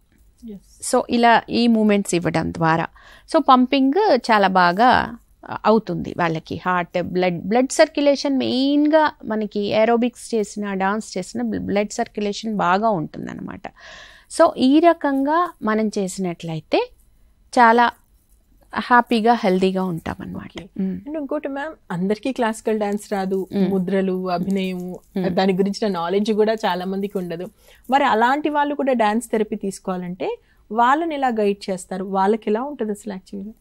సో ఇలా ఈ మూమెంట్స్ ఇవ్వడం ద్వారా సో పంపింగ్ చాలా బాగా అవుతుంది వాళ్ళకి. హార్ట్ బ్లడ్ సర్క్యులేషన్ మెయిన్గా మనకి ఏరోబిక్స్ చేసిన డాన్స్ చేసిన బ్లడ్ సర్క్యులేషన్ బాగా ఉంటుందన్నమాట. సో ఈ రకంగా మనం చేసినట్లయితే చాలా హ్యాపీగా హెల్దీగా ఉంటాం అనమాట. అండ్ ఇంకోటి మ్యామ్, అందరికీ క్లాసికల్ డాన్స్ రాదు, ముద్రలు అభినయం దాని గురించిన నాలెడ్జ్ కూడా చాలా మందికి ఉండదు. మరి అలాంటి వాళ్ళు కూడా డాన్స్ థెరపీ తీసుకోవాలంటే వాళ్ళని ఎలా గైడ్ చేస్తారు? వాళ్ళకి ఎలా ఉంటుంది అసలు యాక్చువల్గా?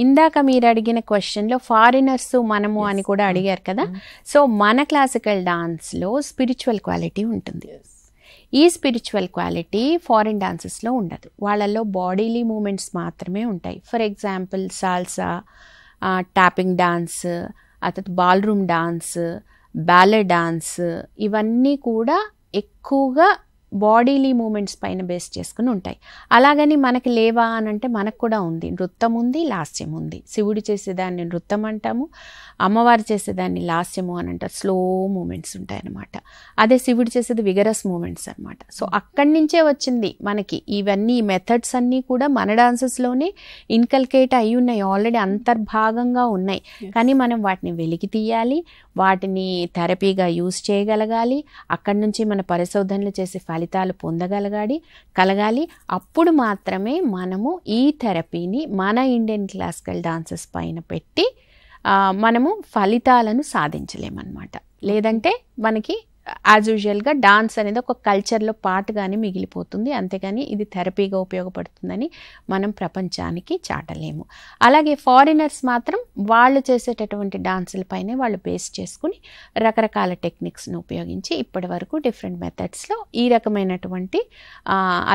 ఇందాక మీరు అడిగిన క్వశ్చన్లో ఫారినర్స్ మనము అని కూడా అడిగారు కదా. సో మన క్లాసికల్ డాన్స్లో స్పిరిచువల్ క్వాలిటీ ఉంటుంది. ఈ స్పిరిచువల్ క్వాలిటీ ఫారిన్ డాన్సెస్లో ఉండదు. వాళ్ళల్లో బాడీలీ మూమెంట్స్ మాత్రమే ఉంటాయి. For example salsa, tapping dance, ఆ తర్వాత బాల్రూమ్ డాన్స్, బ్యాలే డాన్స్, ఇవన్నీ కూడా ఎక్కువగా బాడీలీ మూమెంట్స్ పైన బేస్ చేసుకుని ఉంటాయి. అలాగని మనకి లేవా అని అంటే మనకు కూడా ఉంది. నృత్యం ఉంది, లాస్యం ఉంది. శివుడు చేసేదాన్ని నృత్యం అంటాము, అమ్మవారు చేసేదాన్ని లాస్యము అని అంటారు. స్లో మూమెంట్స్ ఉంటాయి అన్నమాట. అదే శివుడు చేసేది విగరస్ మూమెంట్స్ అనమాట. సో అక్కడి నుంచే వచ్చింది మనకి ఇవన్నీ మెథడ్స్ అన్నీ కూడా మన డాన్సెస్లోనే ఇన్కల్కేట్ అయి ఉన్నాయి, ఆల్రెడీ అంతర్భాగంగా ఉన్నాయి. కానీ మనం వాటిని వెలికి తీయాలి, వాటిని థెరపీగా యూజ్ చేయగలగాలి, అక్కడి నుంచి మన పరిశోధనలు చేసి ఫలితాలు కలగాలి. అప్పుడు మాత్రమే మనము ఈ థెరపీని మన ఇండియన్ క్లాసికల్ డాన్సెస్ పైన పెట్టి మనము ఫలితాలను సాధించలేమన్నమాట. లేదంటే మనకి యాజ్ యూజువల్గా డాన్స్ అనేది ఒక కల్చర్లో పార్ట్గానే మిగిలిపోతుంది. అంతేగాని ఇది థెరపీగా ఉపయోగపడుతుందని మనం ప్రపంచానికి చాటలేము. అలాగే ఫారినర్స్ మాత్రం వాళ్ళు చేసేటటువంటి డాన్సులపైనే వాళ్ళు బేస్ చేసుకుని రకరకాల టెక్నిక్స్ను ఉపయోగించి ఇప్పటి వరకు డిఫరెంట్ మెథడ్స్లో ఈ రకమైనటువంటి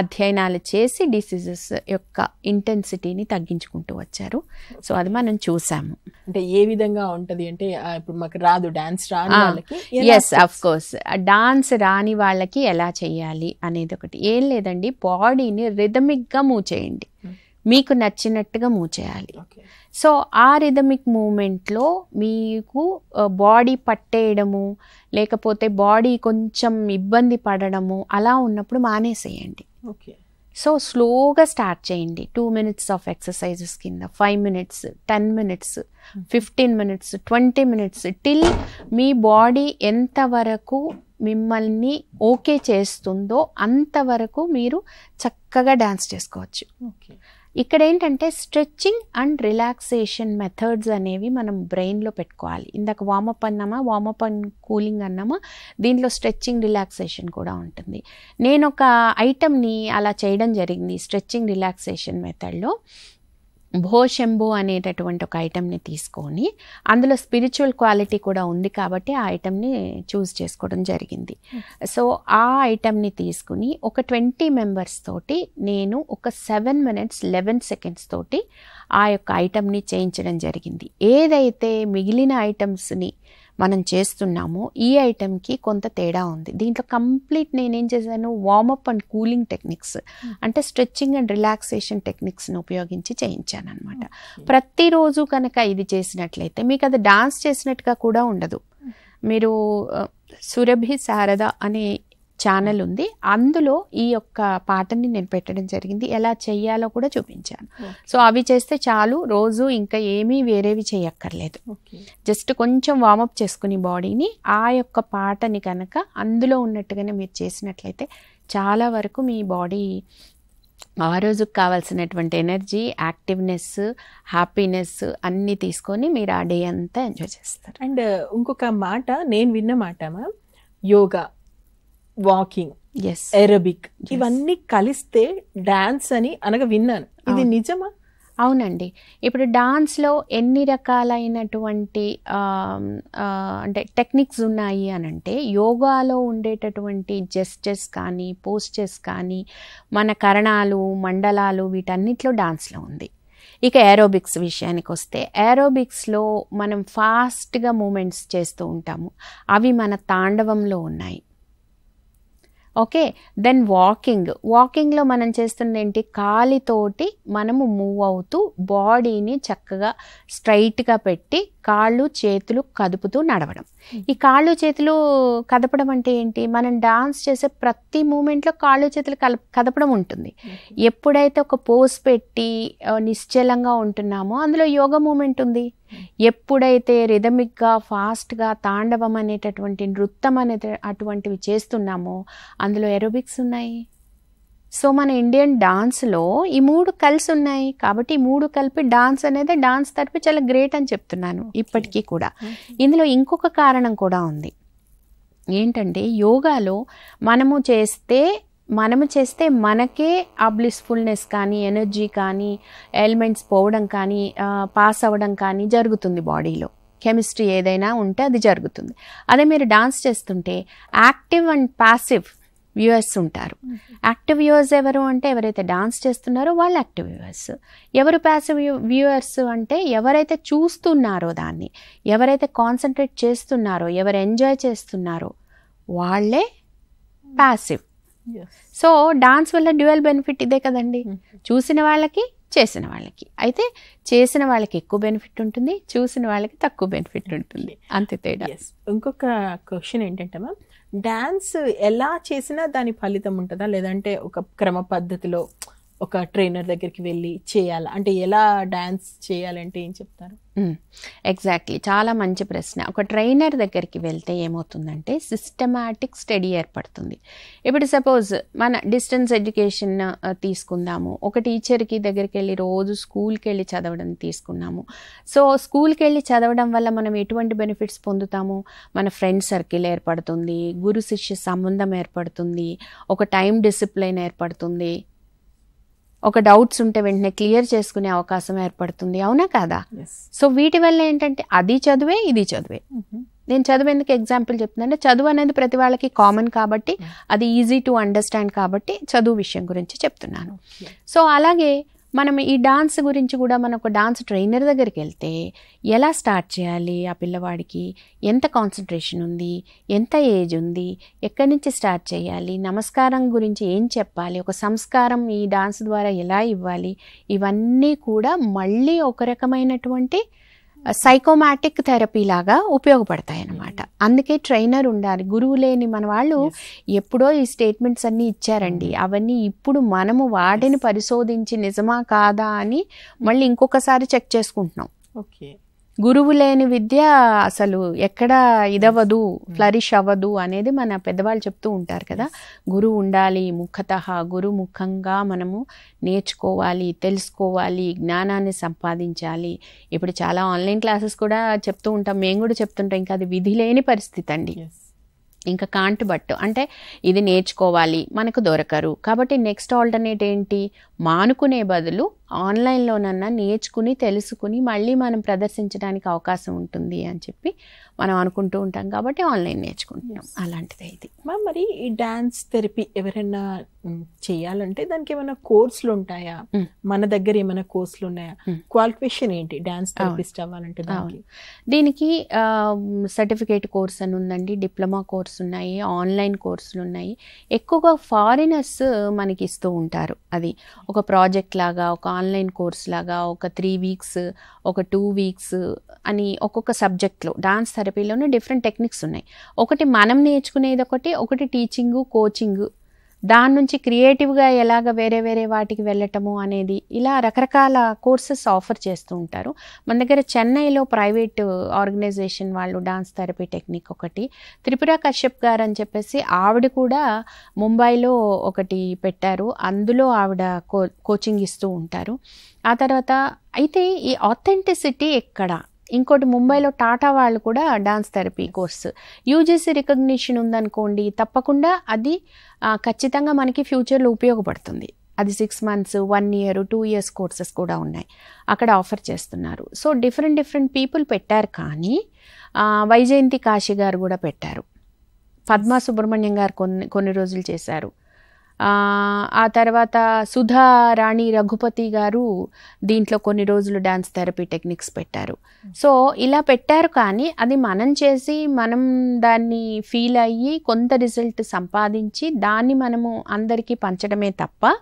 అధ్యయనాలు చేసి డిసీజెస్ యొక్క ఇంటెన్సిటీని తగ్గించుకుంటూ వచ్చారు. సో అది మనం చూసాము. అంటే ఏ విధంగా ఉంటుంది అంటే ఇప్పుడు మాకు రాదు డాన్స్ రాని వాళ్ళకి, ఎస్ ఆఫ్ కోర్స్ డాన్స్ రాని వాళ్ళకి ఎలా చేయాలి అనేది ఒకటి ఏం లేదండి. బాడీని రిథమిక్గా మూవ్ చేయండి, మీకు నచ్చినట్టుగా మూవ్ చేయాలి. సో ఆ రిథమిక్ మూమెంట్లో మీకు బాడీ పట్టేయడము లేకపోతే బాడీ కొంచెం ఇబ్బంది పడడము అలా ఉన్నప్పుడు మానేసేయండి. ఓకే. సో స్లోగా స్టార్ట్ చేయండి. 2 minutes ఆఫ్ ఎక్సర్సైజెస్ కింద 5 minutes, 10 minutes, 15 minutes, 20 minutes till మీ బాడీ ఎంతవరకు మిమ్మల్ని ఓకే చేస్తుందో అంతవరకు మీరు చక్కగా డాన్స్ చేసుకోవచ్చు. ఇక్కడ ఏంటంటే స్ట్రెచ్చింగ్ అండ్ రిలాక్సేషన్ మెథడ్స్ అనేవి మనం బ్రెయిన్లో పెట్టుకోవాలి. ఇందాక వార్మప్ అన్నామా, వార్మప్ అండ్ కూలింగ్ అన్నామా, దీంట్లో స్ట్రెచ్చింగ్ రిలాక్సేషన్ కూడా ఉంటుంది. నేను ఒక ఐటమ్ని అలా చేయడం జరిగింది స్ట్రెచ్చింగ్ రిలాక్సేషన్ మెథడ్లో. భోశంభో అనేటటువంటి ఒక ఐటమ్ని తీసుకొని అందులో స్పిరిచువల్ క్వాలిటీ కూడా ఉంది కాబట్టి ఆ ఐటమ్ని చూస్ చేసుకోవడం జరిగింది. సో ఆ ఐటమ్ని తీసుకుని ఒక 20 members తోటి నేను ఒక 7 minutes 11 seconds తోటి ఆ యొక్క ఐటమ్ని చేయించడం జరిగింది. ఏదైతే మిగిలిన ఐటమ్స్ని మనం చేస్తున్నామో ఈ ఐటమ్కి కొంత తేడా ఉంది. దీంట్లో కంప్లీట్ నేనేం చేశాను, వార్మప్ అండ్ కూలింగ్ టెక్నిక్స్ అంటే స్ట్రెచ్చింగ్ అండ్ రిలాక్సేషన్ టెక్నిక్స్ని ఉపయోగించి చేయించాను అనమాట. ప్రతిరోజు కనుక ఇది చేసినట్లయితే మీకు అది డాన్స్ చేసినట్టుగా కూడా ఉండదు. మీరు సురభి శారద అనే ఛానల్ ఉంది, అందులో ఈ యొక్క పాటని నేను పెట్టడం జరిగింది. ఎలా చెయ్యాలో కూడా చూపించాను. సో అవి చేస్తే చాలు, రోజు ఇంకా ఏమీ వేరేవి చేయక్కర్లేదు. జస్ట్ కొంచెం వార్మప్ చేసుకుని బాడీని ఆ యొక్క పాటని కనుక అందులో ఉన్నట్టుగానే మీరు చేసినట్లయితే చాలా వరకు మీ బాడీ ఆ రోజుకి కావాల్సినటువంటి ఎనర్జీ, యాక్టివ్నెస్, హ్యాపీనెస్ అన్నీ తీసుకొని మీరు ఆ డే అంతా ఎంజాయ్ చేస్తారు. అండ్ ఇంకొక మాట నేను విన్న మాట, యోగా, వాకింగ్, ఏరోబిక్ ఇవన్నీ కలిస్తే డాన్స్ అని అనగా విన్నాను. ఇది నిజమా? అవునండి. ఇప్పుడు డాన్స్‌లో ఎన్ని రకాలైనటువంటి అంటే టెక్నిక్స్ ఉన్నాయి అనంటే, యోగాలో ఉండేటటువంటి జెస్చర్స్ కానీ, పోస్చర్స్ కానీ, మన కరణాలు, మండలాలు వీటన్నిటిలో డాన్స్‌లో ఉంది. ఇక ఏరోబిక్స్ విషయానికొస్తే, ఏరోబిక్స్‌లో మనం ఫాస్ట్‌గా మూమెంట్స్ చేస్తూ ఉంటాము. అవి మన తాండవంలో ఉన్నాయి. ఓకే. దెన్ వాకింగ్లో మనం చేస్తుంది ఏంటి, కాలితోటి మనము మూవ్ అవుతూ బాడీని చక్కగా స్ట్రైట్గా పెట్టి కాళ్ళు చేతులు కదుపుతూ నడవడం. ఈ కాళ్ళు చేతులు కదపడం అంటే ఏంటి, మనం డాన్స్ చేసే ప్రతి మూమెంట్లో కాళ్ళు చేతులు కదపడం ఉంటుంది. ఎప్పుడైతే ఒక పోజ్ పెట్టి నిశ్చలంగా ఉంటున్నామో అందులో యోగా మూమెంట్ ఉంది. ఎప్పుడైతే రిథమిక్గా ఫాస్ట్గా తాండవం అనేటటువంటి నృత్యం అటువంటివి చేస్తున్నామో అందులో ఏరోబిక్స్ ఉన్నాయి. సో మన ఇండియన్ డాన్స్లో ఈ 3 కలిసి ఉన్నాయి. కాబట్టి ఈ 3 కలిపి డాన్స్ అనేది డాన్స్ తరపు చాలా గ్రేట్ అని చెప్తున్నాను ఇప్పటికీ కూడా. ఇందులో ఇంకొక కారణం కూడా ఉంది. ఏంటంటే యోగాలో మనము చేస్తే మనకే ఆ బ్లిస్ఫుల్నెస్ కానీ, ఎనర్జీ కానీ, ఎలిమెంట్స్ పోవడం కానీ, పాస్ అవ్వడం కానీ జరుగుతుంది బాడీలో. కెమిస్ట్రీ ఏదైనా ఉంటే అది జరుగుతుంది. అదే మీరు డాన్స్ చేస్తుంటే యాక్టివ్ అండ్ ప్యాసివ్ వ్యూవర్స్ ఉంటారు. యాక్టివ్ వ్యూవర్స్ ఎవరు అంటే ఎవరైతే డాన్స్ చేస్తున్నారో వాళ్ళు యాక్టివ్ వ్యూవర్స్. ఎవరు ప్యాసివ్ వ్యూవర్స్ అంటే ఎవరైతే చూస్తున్నారో దాన్ని, ఎవరైతే కాన్సన్ట్రేట్ చేస్తున్నారో, ఎవరు ఎంజాయ్ చేస్తున్నారో వాళ్ళే ప్యాసివ్. సో డాన్స్ వల్ల డ్యూయల్ బెనిఫిట్ ఇదే కదండి, చూసిన వాళ్ళకి చేసిన వాళ్ళకి. అయితే చేసిన వాళ్ళకి ఎక్కువ బెనిఫిట్ ఉంటుంది, చూసిన వాళ్ళకి తక్కువ బెనిఫిట్ ఉంటుంది, అంతే తేడా. ఇంకొక క్వశ్చన్ ఏంటంటే మ్యామ్, డాన్స్ ఎలా చేసినా దాని ఫలితం ఉంటుందా, లేదంటే ఒక క్రమ పద్ధతిలో ఒక ట్రైనర్ దగ్గరికి వెళ్ళి చేయాలా, అంటే ఎలా డాన్స్ చేయాలంటే ఏం చెప్తారు? ఎగ్జాక్ట్లీ, చాలా మంచి ప్రశ్న. ఒక ట్రైనర్ దగ్గరికి వెళ్తే ఏమవుతుందంటే సిస్టమాటిక్ స్టడీ ఏర్పడుతుంది. ఇప్పుడు సపోజ్ మన డిస్టెన్స్ ఎడ్యుకేషన్ తీసుకుందాము. ఒక టీచర్కి దగ్గరికి వెళ్ళి రోజు స్కూల్కి వెళ్ళి చదవడం తీసుకున్నాము. సో స్కూల్కి వెళ్ళి చదవడం వల్ల మనం ఎటువంటి బెనిఫిట్స్ పొందుతాము? మన ఫ్రెండ్ సర్కిల్ ఏర్పడుతుంది, గురు శిష్య సంబంధం ఏర్పడుతుంది, ఒక టైం డిసిప్లిన్ ఏర్పడుతుంది, ఒక డౌట్స్ ఉంటే వెంటనే క్లియర్ చేసుకునే అవకాశం ఏర్పడుతుంది. అవునా కాదా? సో వీటి వల్ల ఏంటంటే అది చదువే ఇది చదువే. నేను చదువు ఎందుకు ఎగ్జాంపుల్ చెప్తున్నా అంటే చదువు అనేది ప్రతి వాళ్ళకి కామన్ కాబట్టి అది ఈజీ టు అండర్స్టాండ్ కాబట్టి చదువు విషయం గురించి చెప్తున్నాను. సో అలాగే మనం ఈ డాన్స్ గురించి కూడా మనం ఒక డాన్స్ ట్రైనర్ దగ్గరికి వెళ్తే ఎలా స్టార్ట్ చేయాలి, ఆ పిల్లవాడికి ఎంత కాన్సన్ట్రేషన్ ఉంది, ఎంత ఏజ్ ఉంది, ఎక్కడి నుంచి స్టార్ట్ చేయాలి, నమస్కారం గురించి ఏం చెప్పాలి, ఒక సంస్కారం ఈ డాన్స్ ద్వారా ఎలా ఇవ్వాలి, ఇవన్నీ కూడా మళ్ళీ ఒక రకమైనటువంటి సైకోమాటిక్ థెరపీ లాగా ఉపయోగపడతాయి అన్నమాట. అందుకే ట్రైనర్ ఉండాలి. గురువు లేని మన వాళ్ళు ఎప్పుడో ఈ స్టేట్మెంట్స్ అన్నీ ఇచ్చారండి. అవన్నీ ఇప్పుడు మనము వాటిని పరిశోధించి నిజమా కాదా అని మళ్ళీ ఇంకొకసారి చెక్ చేసుకుంటున్నాం. ఓకే, గురువు లేని విద్య అసలు ఎక్కడ ఇదవ్వదు, ఫ్లరిష్ అవ్వదు అనేది మన పెద్దవాళ్ళు చెప్తూ ఉంటారు కదా. గురువు ఉండాలి, ముఖతః గురుముఖంగా మనము నేర్చుకోవాలి, తెలుసుకోవాలి, జ్ఞానాన్ని సంపాదించాలి. ఇప్పుడు చాలా ఆన్లైన్ క్లాసెస్ కూడా చెప్తూ ఉంటాం, మేము కూడా చెప్తుంటాం. ఇంకా అది విధి లేని పరిస్థితి అండి. ఇంకా కాంట్ బట్టు అంటే ఇది నేర్చుకోవాలి, మనకు దొరకరు కాబట్టి నెక్స్ట్ ఆల్టర్నేట్ ఏంటి, మానుకునే బదులు ఆన్లైన్లోనన్నా నేర్చుకుని తెలుసుకుని మళ్ళీ మనం ప్రదర్శించడానికి అవకాశం ఉంటుంది అని చెప్పి మనం అనుకుంటూ ఉంటాం కాబట్టి ఆన్లైన్ నేర్చుకుంటున్నాం. అలాంటిదే ఇది. మరి ఈ డాన్స్ థెరపీ ఎవరైనా చేయాలంటే దానికి ఏమైనా కోర్సులు ఉంటాయా? మన దగ్గర ఏమైనా కోర్సులు ఉన్నాయా? క్వాలిఫికేషన్ ఏంటి డాన్స్ థెరపిస్ట్ అవ్వాలంటే? దీనికి సర్టిఫికేట్ కోర్స్ అని ఉందండి, డిప్లొమా కోర్స్ ఉన్నాయి, ఆన్లైన్ కోర్సులు ఉన్నాయి. ఎక్కువగా ఫారినర్స్ మనకి ఇస్తూ ఉంటారు. అది ఒక ప్రాజెక్ట్ లాగా, ఒక ఆన్లైన్ కోర్స్ లాగా, ఒక 3 వీక్స్, ఒక 2 వీక్స్ అని ఒక్కొక్క సబ్జెక్ట్లో డాన్స్ థెరపీలోనే డిఫరెంట్ టెక్నిక్స్ ఉన్నాయి. ఒకటి మనం నేర్చుకునేది ఒకటి టీచింగు, కోచింగు, దాని నుంచి క్రియేటివ్గా ఎలాగ వేరే వేరే వాటికి వెళ్ళటము అనేది, ఇలా రకరకాల కోర్సెస్ ఆఫర్ చేస్తూ ఉంటారు. మన దగ్గర చెన్నైలో ప్రైవేట్ ఆర్గనైజేషన్ వాళ్ళు డాన్స్ థెరపీ టెక్నిక్ ఒకటి, త్రిపుర కశ్యప్ గారు అని చెప్పేసి ఆవిడ కూడా ముంబైలో ఒకటి పెట్టారు, అందులో ఆవిడ కోచింగ్ ఇస్తూ ఉంటారు. ఆ తర్వాత అయితే ఈ ఆథెంటిసిటీ ఎక్కడ, ఇంకోటి ముంబైలో టాటా వాళ్ళు కూడా dance therapy course UGC recognition ఉందనుకోండి, తప్పకుండా అది ఖచ్చితంగా మనకి ఫ్యూచర్లో ఉపయోగపడుతుంది. అది 6 months 1 year 2 years కోర్సెస్ కూడా ఉన్నాయి, అక్కడ ఆఫర్ చేస్తున్నారు. సో డిఫరెంట్ పీపుల్ పెట్టారు. కానీ వైజయంతి కాశీ గారు కూడా పెట్టారు, పద్మా సుబ్రహ్మణ్యం గారు కొన్ని రోజులు చేశారు, ఆ తర్వాత సుధా రాణి రఘుపతి గారు దీంట్లో కొన్ని రోజులు డాన్స్ థెరపీ టెక్నిక్స్ పెట్టారు. సో ఇలా పెట్టారు. కానీ అది మనం చేసి మనం దాన్ని ఫీల్ అయ్యి కొంత రిజల్ట్ సంపాదించి దాన్ని మనము అందరికీ పంచడమే తప్ప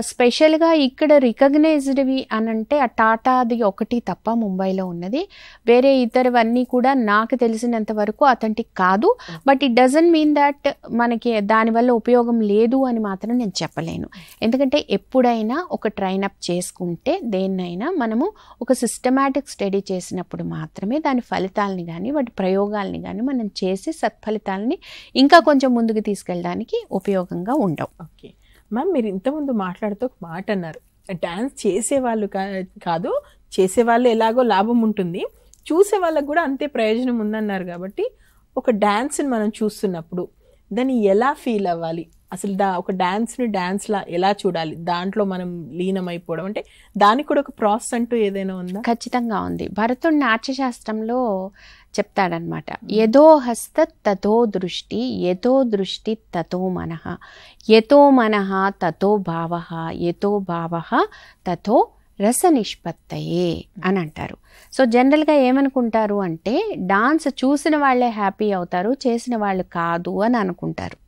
స్పెషల్గా ఇక్కడ రికగ్నైజ్డ్వి అని అంటే ఆ టాటాది ఒకటి తప్ప ముంబైలో ఉన్నది. వేరే ఇతరవన్నీ కూడా నాకు తెలిసినంత వరకు అథెంటిక్ కాదు. But it doesn't mean that మనకి దానివల్ల ఉపయోగం లేదు అని మాత్రం నేను చెప్పలేను. ఎందుకంటే ఎప్పుడైనా ఒక ట్రైన్ అప్ చేసుకుంటే దేన్నైనా మనము ఒక సిస్టమాటిక్ స్టడీ చేసినప్పుడు మాత్రమే దాని ఫలితాలని కానీ వాటి ప్రయోగాలని కానీ మనం చేసి సత్ఫలితాలని ఇంకా కొంచెం ముందుకు తీసుకెళ్ళడానికి ఉపయోగంగా ఉండవు. ఓకే మ్యామ్, మీరు ఇంతకుముందు మాట్లాడుతూ ఒక మాట అన్నారు, డ్యాన్స్ చేసేవాళ్ళు కాదు, చేసేవాళ్ళు ఎలాగో లాభం ఉంటుంది, చూసే వాళ్ళకు కూడా అంతే ప్రయోజనం ఉందన్నారు. కాబట్టి ఒక డ్యాన్స్ని మనం చూస్తున్నప్పుడు దాన్ని ఎలా ఫీల్ అవ్వాలి, అసలు ఒక డ్యాన్స్లా ఎలా చూడాలి, దాంట్లో మనం లీనమైపోవడం అంటే దానికి కూడా ఒక ప్రాసెస్ అంటూ ఏదైనా ఉందా? ఖచ్చితంగా ఉంది. భరతుడి నాట్యశాస్త్రంలో చెప్తాడనమాట, యదో హస్త తతో దృష్టి, యతో దృష్టి తతో మనః, యతో మనః తతో భావః, యతో భావః తతో రస నిష్పత్తయే అని అంటారు. సో జనరల్గా ఏమనుకుంటారు అంటే డాన్స్ చూసిన వాళ్ళే హ్యాపీ అవుతారు, చేసిన వాళ్ళు కాదు అని అనుకుంటారు.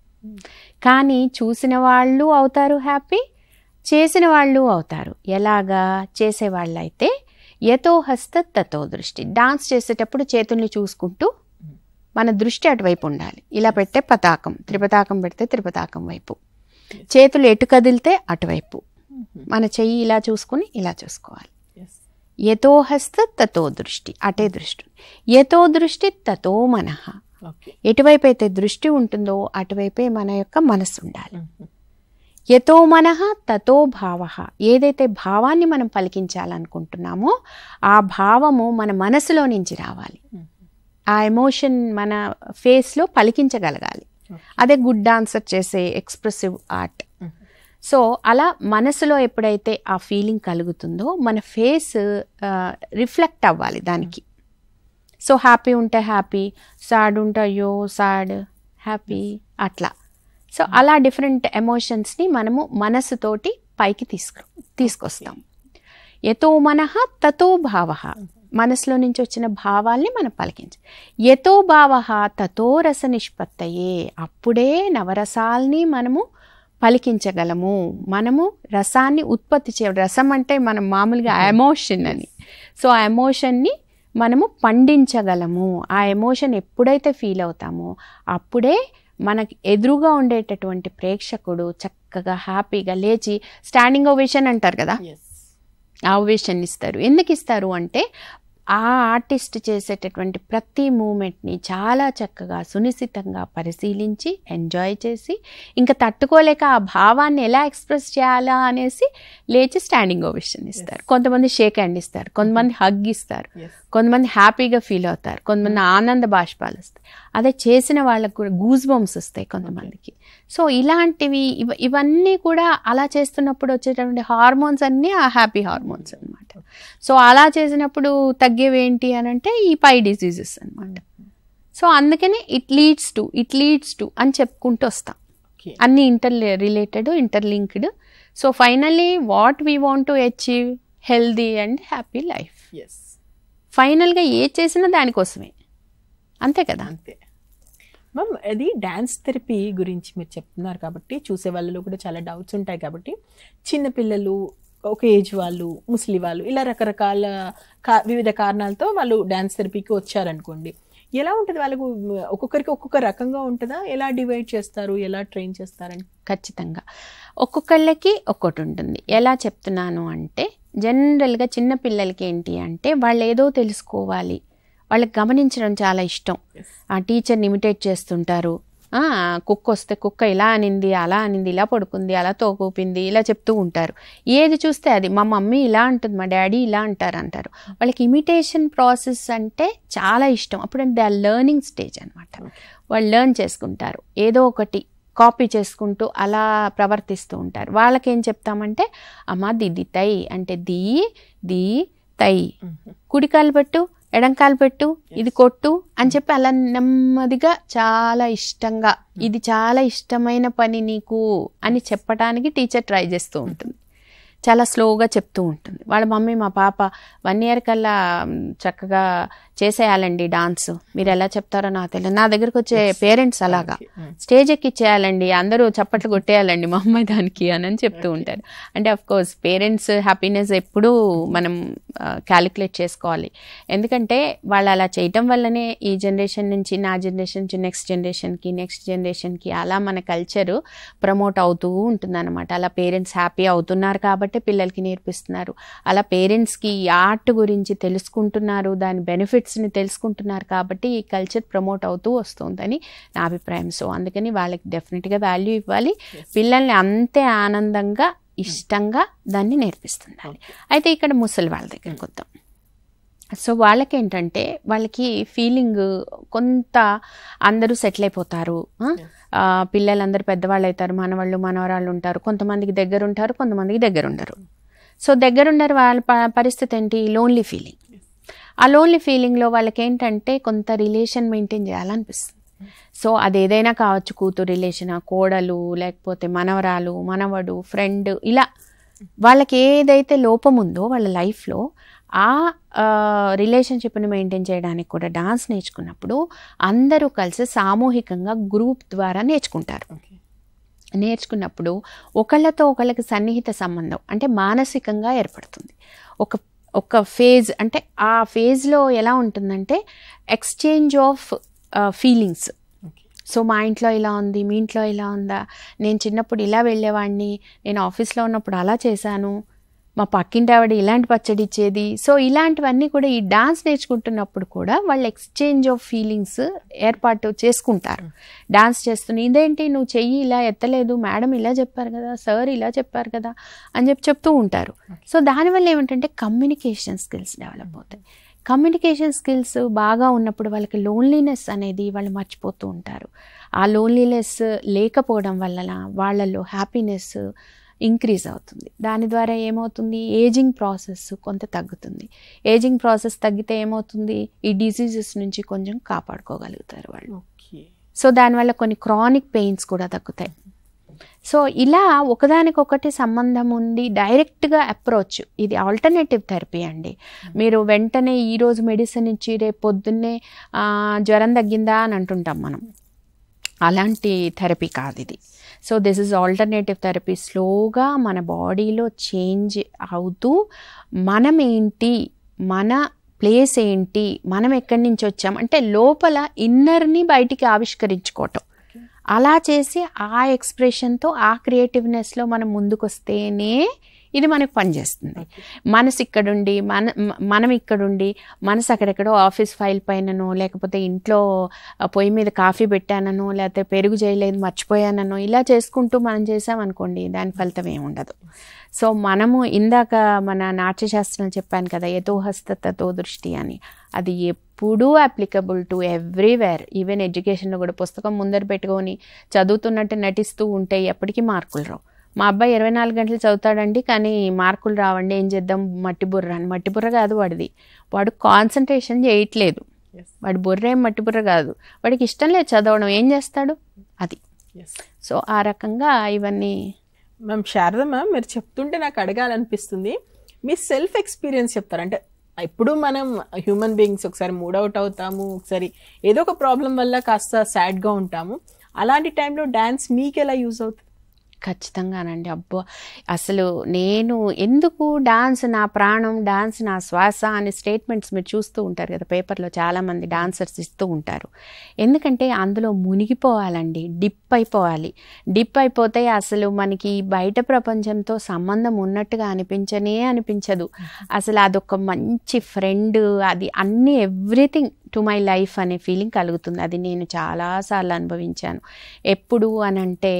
కానీ చూసిన వాళ్ళు అవుతారు హ్యాపీ, చేసిన వాళ్ళు అవుతారు. ఎలాగా? చేసేవాళ్ళు అయితే యతో హస్త తతో దృష్టి, డాన్స్ చేసేటప్పుడు చేతుల్ని చూసుకుంటూ మన దృష్టి అటువైపు ఉండాలి. ఇలా పెట్టే పతాకం, త్రిపతాకం పెడితే త్రిపతాకం వైపు, చేతులు ఎటు కదిలితే అటువైపు, మన చెయ్యి ఇలా చూసుకుని ఇలా చూసుకోవాలి. యతో హస్త తతో దృష్టి, అటే దృష్టి. యతో దృష్టి తతో మనః, ఎటువైపు అయితే దృష్టి ఉంటుందో అటువైపే మన యొక్క మనస్సు ఉండాలి. యతో మనః తతో భావః, ఏదైతే భావాన్ని మనం పలికించాలనుకుంటున్నామో ఆ భావము మన మనసులో నుంచి రావాలి. ఆ ఎమోషన్ మన ఫేస్లో పలికించగలగాలి. అదే గుడ్ డాన్సర్ చేసే ఎక్స్ప్రెసివ్ ఆర్ట్. సో అలా మనసులో ఎప్పుడైతే ఆ ఫీలింగ్ కలుగుతుందో మన ఫేస్ రిఫ్లెక్ట్ అవ్వాలి దానికి. సో హ్యాపీ ఉంటే హ్యాపీ, సాడ్ ఉంటే అయ్యో సాడ్, హ్యాపీ, అట్లా. సో అలా డిఫరెంట్ ఎమోషన్స్ని మనము మనసుతోటి పైకి తీసుకొస్తాం. యతో మనః తతో భావః, మనసులో నుంచి వచ్చిన భావాల్ని మనం పలికించాలి. యతో భావః తతో రస నిష్పత్తయే, అప్పుడే నవరసాల్ని మనము పలికించగలము. మనము రసాన్ని ఉత్పత్తి చేయాలి. రసం అంటే మనం మామూలుగా ఎమోషన్ అని. సో ఆ ఎమోషన్ని మనము పండించగలము. ఆ ఎమోషన్ ఎప్పుడైతే ఫీల్ అవుతామో అప్పుడే మనకి ఎదురుగా ఉండేటటువంటి ప్రేక్షకుడు చక్కగా హ్యాపీగా లేచి స్టాండింగ్ ఓవేషన్ అంటారు కదా, ఆ ఓవేషన్ ఇస్తారు. ఎందుకు ఇస్తారు అంటే ఆ ఆర్టిస్ట్ చేసేటటువంటి ప్రతి మూమెంట్ని చాలా చక్కగా సునిశ్చితంగా పరిశీలించి ఎంజాయ్ చేసి ఇంకా తట్టుకోలేక ఆ భావాన్ని ఎలా ఎక్స్ప్రెస్ చేయాలా అనేసి లేచి స్టాండింగ్ ఓవేషన్ ఇస్తారు. కొంతమంది షేక్ హ్యాండ్ ఇస్తారు, కొంతమంది హగ్ ఇస్తారు, కొంతమంది హ్యాపీగా ఫీల్ అవుతారు, కొంతమంది ఆనంద బాష్పాలు వస్తాయి. అదే చేసిన వాళ్ళకు కూడా గూస్ బంప్స్ వస్తాయి కొంతమందికి. సో ఇలాంటివి ఇవన్నీ కూడా అలా చేస్తున్నప్పుడు వచ్చేటటువంటి హార్మోన్స్ అన్నీ ఆ హ్యాపీ హార్మోన్స్ అనమాట. సో అలా చేసినప్పుడు తగ్గేవేంటి అని అంటే ఈ పై డిసీజెస్ అనమాట. సో అందుకనే ఇట్ లీడ్స్ టు అని చెప్పుకుంటూ వస్తాం. అన్నీ related, interlinked. So finally what we want to achieve healthy and happy life. ఫైనల్గా ఏ చేసినా దానికోసమే, అంతే కదా. అంతే మ్యామ్. అది డ్యాన్స్ థెరపీ గురించి మీరు చెప్తున్నారు కాబట్టి చూసే వాళ్ళలో కూడా చాలా డౌట్స్ ఉంటాయి. కాబట్టి చిన్నపిల్లలు, ఒక ఏజ్ వాళ్ళు, ముసలి వాళ్ళు, ఇలా రకరకాల వివిధ కారణాలతో వాళ్ళు డ్యాన్స్ థెరపీకి వచ్చారనుకోండి, ఎలా ఉంటుంది వాళ్ళకు? ఒక్కొక్కరికి ఒక్కొక్క రకంగా ఉంటుందా? ఎలా డివైడ్ చేస్తారు, ఎలా ట్రైన్ చేస్తారని? ఖచ్చితంగా ఒక్కొక్కళ్ళకి ఒక్కటి ఉంటుంది. ఎలా చెప్తున్నాను అంటే జనరల్గా చిన్నపిల్లలకి ఏంటి అంటే వాళ్ళు ఏదో తెలుసుకోవాలి, వాళ్ళకి గమనించడం చాలా ఇష్టం. ఆ టీచర్ని ఇమిటేట్ చేస్తుంటారు. కుక్క వస్తే కుక్క ఇలా అనింది, అలా అనింది, ఇలా పడుకుంది, అలా తోకూపింది, ఇలా చెప్తూ ఉంటారు. ఏది చూస్తే అది మా మమ్మీ ఇలా అంటుంది, మా డాడీ ఇలా అంటారు. వాళ్ళకి ఇమిటేషన్ ప్రాసెస్ అంటే చాలా ఇష్టం. అప్పుడు దే ఆర్ లెర్నింగ్ స్టేజ్ అనమాట. వాళ్ళు లెర్న్ చేసుకుంటారు. ఏదో ఒకటి కాపీ చేసుకుంటూ అలా ప్రవర్తిస్తూ ఉంటారు. వాళ్ళకేం చెప్తామంటే అమ్మ దిది తై అంటే ది ది తై, కుడికాలు పెట్టు ఎడంకాలు పెట్టు ఇది కొట్టు అని చెప్పి అలా నెమ్మదిగా చాలా ఇష్టంగా ఇది చాలా ఇష్టమైన పని నీకు అని చెప్పడానికి టీచర్ ట్రై చేస్తూ ఉంటుంది. చాలా స్లోగా చెప్తూ ఉంటుంది. వాళ్ళ మమ్మీ మా పాప 1 year కల్లా చక్కగా చేసేయాలండి డాన్స్, మీరు ఎలా చెప్తారో నాకు తెలియదు. నా దగ్గరకు వచ్చే పేరెంట్స్ అలాగా స్టేజ్ ఎక్కిచ్చేయాలండి, అందరూ చప్పట్లు కొట్టేయాలండి మా అమ్మాయి దానికి అని చెప్తూ ఉంటారు. అంటే అఫ్ కోర్స్ పేరెంట్స్ హ్యాపీనెస్ ఎప్పుడూ మనం క్యాలిక్యులేట్ చేసుకోవాలి. ఎందుకంటే వాళ్ళు అలా చేయటం వల్లనే ఈ జనరేషన్ నుంచి నా జనరేషన్ నుంచి నెక్స్ట్ జనరేషన్కి అలా మన కల్చరు ప్రమోట్ అవుతూ ఉంటుంది అనమాట. అలా పేరెంట్స్ హ్యాపీ అవుతున్నారు కాబట్టి పిల్లలకి నేర్పిస్తున్నారు. అలా పేరెంట్స్కి ఈ ఆర్ట్ గురించి తెలుసుకుంటున్నారు, దాని బెనిఫిట్స్ని తెలుసుకుంటున్నారు కాబట్టి ఈ కల్చర్ ప్రమోట్ అవుతూ వస్తుందని నా అభిప్రాయం. సో అందుకని వాళ్ళకి డెఫినెట్గా వాల్యూ ఇవ్వాలి, పిల్లల్ని అంతే ఆనందంగా ఇష్టంగా దాన్ని నేర్పిస్తుండాలి. అయితే ఇక్కడ ముసలి వాళ్ళ దగ్గరికి వద్దాం. సో వాళ్ళకేంటంటే వాళ్ళకి ఫీలింగ్ కొంత అందరూ సెటిల్ అయిపోతారు, పిల్లలందరూ పెద్దవాళ్ళు అవుతారు, మనవాళ్ళు మనవరాళ్ళు ఉంటారు, కొంతమందికి దగ్గర ఉంటారు, కొంతమందికి దగ్గర ఉండరు. సో దగ్గరుండరు వాళ్ళ పరిస్థితి ఏంటి, లోన్లీ ఫీలింగ్. ఆ లోన్లీ ఫీలింగ్లో వాళ్ళకి ఏంటంటే కొంత రిలేషన్ మెయింటైన్ చేయాలనిపిస్తుంది. సో అదేదైనా కావచ్చు, కూతురు రిలేషన్, కోడలు, లేకపోతే మనవరాలు, మనవడు, ఫ్రెండ్, ఇలా వాళ్ళకి ఏదైతే లోపం ఉందో వాళ్ళ లైఫ్లో ఆ రిలేషన్షిప్ని మెయింటైన్ చేయడానికి కూడా డాన్స్ నేర్చుకున్నప్పుడు అందరూ కలిసి సామూహికంగా గ్రూప్ ద్వారా నేర్చుకుంటారు. నేర్చుకున్నప్పుడు ఒకళ్ళతో ఒకళ్ళకి సన్నిహిత సంబంధం అంటే మానసికంగా ఏర్పడుతుంది. ఒక ఫేజ్ అంటే ఆ ఫేజ్లో ఎలా ఉంటుందంటే ఎక్స్చేంజ్ ఆఫ్ ఫీలింగ్స్. సో మా ఇంట్లో ఇలా ఉంది, మీ ఇంట్లో ఇలా ఉందా, నేను చిన్నప్పుడు ఇలా వెళ్ళేవాడిని, నేను ఆఫీస్లో ఉన్నప్పుడు అలా చేశాను, మా పక్కింటి ఆవిడ ఇలాంటి పచ్చడి ఇచ్చేది. సో ఇలాంటివన్నీ కూడా ఈ డాన్స్ నేర్చుకుంటున్నప్పుడు కూడా వాళ్ళు ఎక్స్చేంజ్ ఆఫ్ ఫీలింగ్స్ ఏర్పాటు చేసుకుంటారు. డాన్స్ చేస్తున్న ఇదేంటి నువ్వు చెయ్యి ఇలా ఎత్తలేదు, మేడం ఇలా చెప్పారు కదా, సార్ ఇలా చెప్పారు కదా అని చెప్తూ ఉంటారు. సో దానివల్ల ఏమిటంటే కమ్యూనికేషన్ స్కిల్స్ డెవలప్ అవుతాయి. కమ్యూనికేషన్ స్కిల్స్ బాగా ఉన్నప్పుడు వాళ్ళకి లోన్లీనెస్ అనేది వాళ్ళు మర్చిపోతూ ఉంటారు. ఆ లోన్లీనెస్ లేకపోవడం వల్ల వాళ్ళలో హ్యాపీనెస్ ఇంక్రీజ్ అవుతుంది. దాని ద్వారా ఏమవుతుంది, ఏజింగ్ ప్రాసెస్ కొంత తగ్గుతుంది. ఏజింగ్ ప్రాసెస్ తగ్గితే ఏమవుతుంది, ఈ డిసీజెస్ నుంచి కొంచెం కాపాడుకోగలుగుతారు వాళ్ళు. సో దానివల్ల కొన్ని క్రానిక్ పెయిన్స్ కూడా తగ్గుతాయి. సో ఇలా ఒకదానికొకటి సంబంధం ఉంది, డైరెక్ట్గా అప్రోచ్. ఇది ఆల్టర్నేటివ్ థెరపీ అండి. మీరు వెంటనే ఈరోజు మెడిసిన్ ఇచ్చి రేపు పొద్దున్నే జ్వరం తగ్గిందా అని అంటుంటాం మనం, అలాంటి థెరపీ కాదు ఇది. So this is alternative therapy. స్లోగా మన బాడీలో చేంజ్ అవుతూ మనం ఏంటి, మన ప్లేస్ ఏంటి, మనం ఎక్కడి నుంచి వచ్చాం అంటే లోపల ఇన్నర్ని బయటికి ఆవిష్కరించుకోవటం. అలా చేసి ఆ ఎక్స్ప్రెషన్తో ఆ క్రియేటివ్నెస్లో మనం ముందుకు వస్తేనే ఇది మనకు పనిచేస్తుంది. మనసు ఇక్కడుండి మనం ఇక్కడుండి మనసు అక్కడెక్కడో ఆఫీస్ ఫైల్ పైననో, లేకపోతే ఇంట్లో పొయ్యి మీద కాఫీ పెట్టాననో, లేకపోతే పెరుగు చేయలేదు మర్చిపోయాననో ఇలా చేసుకుంటూ మనం చేసామనుకోండి దాని ఫలితం ఏముండదు. సో మనము ఇందాక మన నాట్యశాస్త్రం చెప్పాను కదా, యతో హస్త తతో దృష్టి అని, అది ఎప్పుడూ అప్లికబుల్ టు ఎవ్రీవేర్. ఈవెన్ ఎడ్యుకేషన్లో కూడా పుస్తకం ముందర పెట్టుకొని చదువుతున్నట్టు నటిస్తూ ఉంటే ఎప్పటికీ మార్కులు రావు. మా అబ్బాయి 24 గంటలు చదువుతాడండి కానీ మార్కులు రావండి, ఏం చేద్దాం, మట్టి బుర్ర అని. మట్టి బుర్ర కాదు వాడిది, వాడు కాన్సన్ట్రేషన్ చేయట్లేదు, వాడి బుర్ర ఏం మట్టి బుర్ర కాదు, వాడికి ఇష్టం లేదు చదవడం, ఏం చేస్తాడు అది. సో ఆ రకంగా ఇవన్నీ. మ్యామ్ శారద మ్యామ్, మీరు చెప్తుంటే నాకు అడగాలనిపిస్తుంది, మీ సెల్ఫ్ ఎక్స్పీరియన్స్ చెప్తారు. అంటే ఇప్పుడు మనం హ్యూమన్ బీయింగ్స్ ఒకసారి మూడ్ అవుట్ అవుతాము, ఒకసారి ఏదో ఒక ప్రాబ్లం వల్ల కాస్త సాడ్గా ఉంటాము. అలాంటి టైంలో డ్యాన్స్ మీకు ఎలా యూజ్ అవుతుంది? ఖచ్చితంగానండి. అబ్బో, అసలు నేను ఎందుకు డాన్స్ నా ప్రాణం, డాన్స్ నా శ్వాస అనే స్టేట్మెంట్స్ మీరు చూస్తూ ఉంటారు కదా పేపర్లో, చాలామంది డాన్సర్స్ ఇస్తూ ఉంటారు. ఎందుకంటే అందులో మునిగిపోవాలండి, డిప్ అయిపోవాలి. డిప్ అయిపోతే అసలు మనకి బయట ప్రపంచంతో సంబంధం ఉన్నట్టుగా అనిపించదు. అసలు అదొక మంచి ఫ్రెండ్, అది అన్ని ఎవ్రీథింగ్ టు మై లైఫ్ అనే ఫీలింగ్ కలుగుతుంది. అది నేను చాలాసార్లు అనుభవించాను. ఎప్పుడు అనంటే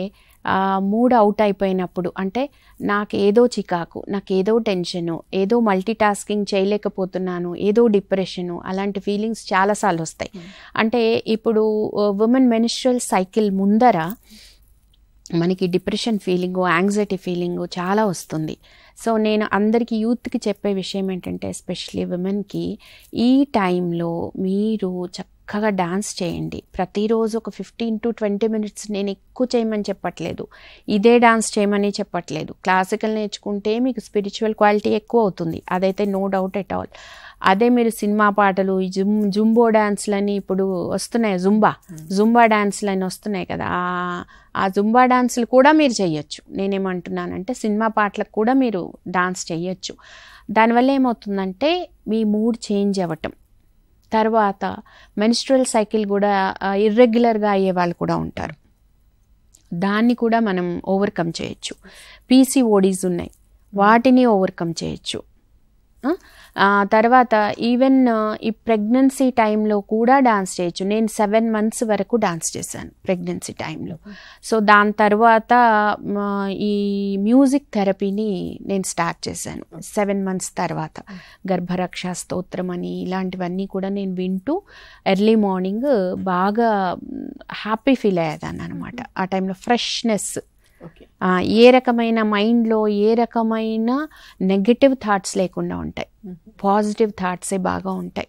మూడ్ అవుట్ అయిపోయినప్పుడు, అంటే నాకు ఏదో చికాకు, నాకు ఏదో టెన్షను, ఏదో మల్టీ టాస్కింగ్ చేయలేకపోతున్నాను, ఏదో డిప్రెషను, అలాంటి ఫీలింగ్స్ చాలాసార్లు వస్తాయి. అంటే ఇప్పుడు ఉమెన్ మెన్స్ట్రువల్ సైకిల్ ముందర మనకి డిప్రెషన్ ఫీలింగు, యాంగ్జైటీ ఫీలింగు చాలా వస్తుంది. సో నేను అందరికీ యూత్కి చెప్పే విషయం ఏంటంటే, ఎస్పెషలీ విమెన్కి, ఈ టైంలో మీరు చక్కగా డాన్స్ చేయండి. ప్రతిరోజు ఒక 15 to 20 minutes. నేను ఎక్కువ చేయమని చెప్పట్లేదు, ఇదే డాన్స్ చేయమని చెప్పట్లేదు. క్లాసికల్ నేర్చుకుంటే మీకు స్పిరిచువల్ క్వాలిటీ ఎక్కువ అవుతుంది, అదైతే నో డౌట్ ఎట్ ఆల్. అదే మీరు సినిమా పాటలు, జుంబో డాన్స్లని ఇప్పుడు వస్తున్నాయి, జుంబా డాన్స్లని వస్తున్నాయి కదా, ఆ జుంబా డాన్సులు కూడా మీరు చెయ్యొచ్చు. నేనేమంటున్నానంటే సినిమా పాటలకు కూడా మీరు డాన్స్ చెయ్యొచ్చు. దానివల్ల ఏమవుతుందంటే మీ మూడ్ చేంజ్ అవ్వటం, తర్వాత మెన్స్ట్రువల్ సైకిల్ కూడా ఇర్రెగ్యులర్గా అయ్యే వాళ్ళు కూడా ఉంటారు, దాన్ని కూడా మనం ఓవర్కమ్ చేయొచ్చు. పీసీఓడీస్ ఉన్నాయి, వాటిని ఓవర్కమ్ చేయొచ్చు. తర్వాత ఈవెన్ ఈ ప్రెగ్నెన్సీ టైంలో కూడా డాన్స్ చేయొచ్చు. నేను 7 months వరకు డాన్స్ చేశాను ప్రెగ్నెన్సీ టైంలో. సో దాని తర్వాత ఈ మ్యూజిక్ థెరపీని నేను స్టార్ట్ చేశాను 7 months తర్వాత. గర్భరక్ష స్తోత్రం అని ఇలాంటివన్నీ కూడా నేను వింటూ ఎర్లీ మార్నింగ్ బాగా హ్యాపీ ఫీల్ అయ్యేదాన్ని అనమాట. ఆ టైంలో ఫ్రెష్నెస్, ఏ రకమైన మైండ్లో ఏ రకమైన నెగటివ్ థాట్స్ లేకుండా ఉంటాయి, పాజిటివ్ థాట్సే బాగా ఉంటాయి.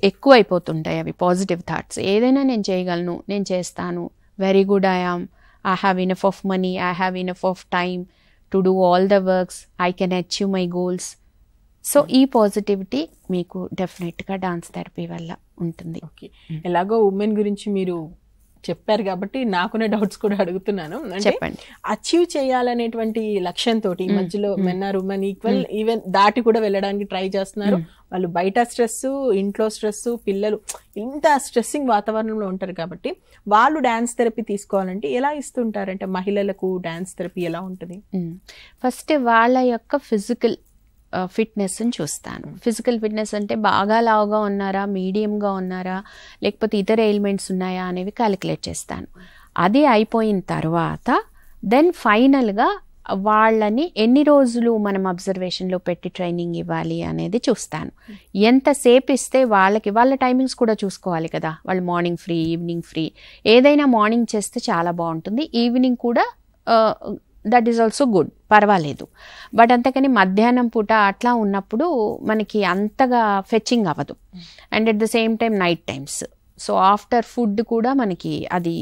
ఎక్కువ అయిపోతుంటాయి అవి పాజిటివ్ థాట్స్. ఏదైనా నేను చేయగలను, నేను చేస్తాను, very good I have enough of money, I have enough of time to do all the works, I can achieve my goals. So ఈ పాజిటివిటీ మీకు డెఫినెట్గా డాన్స్ థెరపీ వల్ల ఉంటుంది. ఎలాగో ఉమెన్ గురించి మీరు చెప్పారు కాబట్టి నాకునే డౌట్స్ కూడా అడుగుతున్నాను. చెప్పండి. అచీవ్ చేయాలనేటువంటి లక్ష్యంతో ఈ మధ్యలో men are women equal, even దాటి కూడా వెళ్ళడానికి ట్రై చేస్తున్నారు. వాళ్ళు బయట స్ట్రెస్, ఇంట్లో స్ట్రెస్, పిల్లలు, ఇంత స్ట్రెస్సింగ్ వాతావరణంలో ఉంటారు కాబట్టి వాళ్ళు డాన్స్ థెరపీ తీసుకోవాలంటే ఎలా ఇస్తుంటారంటే మహిళలకు డాన్స్ థెరపీ ఎలా ఉంటుంది? ఫస్ట్ వాళ్ళ యొక్క ఫిజికల్ ఫిట్నెస్ని చూస్తాను. ఫిజికల్ ఫిట్నెస్ అంటే బాగా లావుగా ఉన్నారా, మీడియంగా ఉన్నారా, లేకపోతే ఇతర ఎలిమెంట్స్ ఉన్నాయా అనేవి క్యాలిక్యులేట్ చేస్తాను. అది అయిపోయిన తర్వాత దెన్ ఫైనల్గా వాళ్ళని ఎన్ని రోజులు మనం అబ్జర్వేషన్లో పెట్టి ట్రైనింగ్ ఇవ్వాలి అనేది చూస్తాను. ఎంతసేపు ఇస్తే వాళ్ళకి, వాళ్ళ టైమింగ్స్ కూడా చూసుకోవాలి కదా. వాళ్ళు మార్నింగ్ ఫ్రీ, ఈవినింగ్ ఫ్రీ. ఏదైనా మార్నింగ్ చేస్తే చాలా బాగుంటుంది, ఈవినింగ్ కూడా దట్ ఈస్ ఆల్సో గుడ్, పర్వాలేదు. బట్ అంతకని మధ్యాహ్నం పూట అట్లా ఉన్నప్పుడు మనకి అంతగా ఫెచ్చింగ్ అవ్వదు. And at the same time night times, so after food కూడా మనకి అది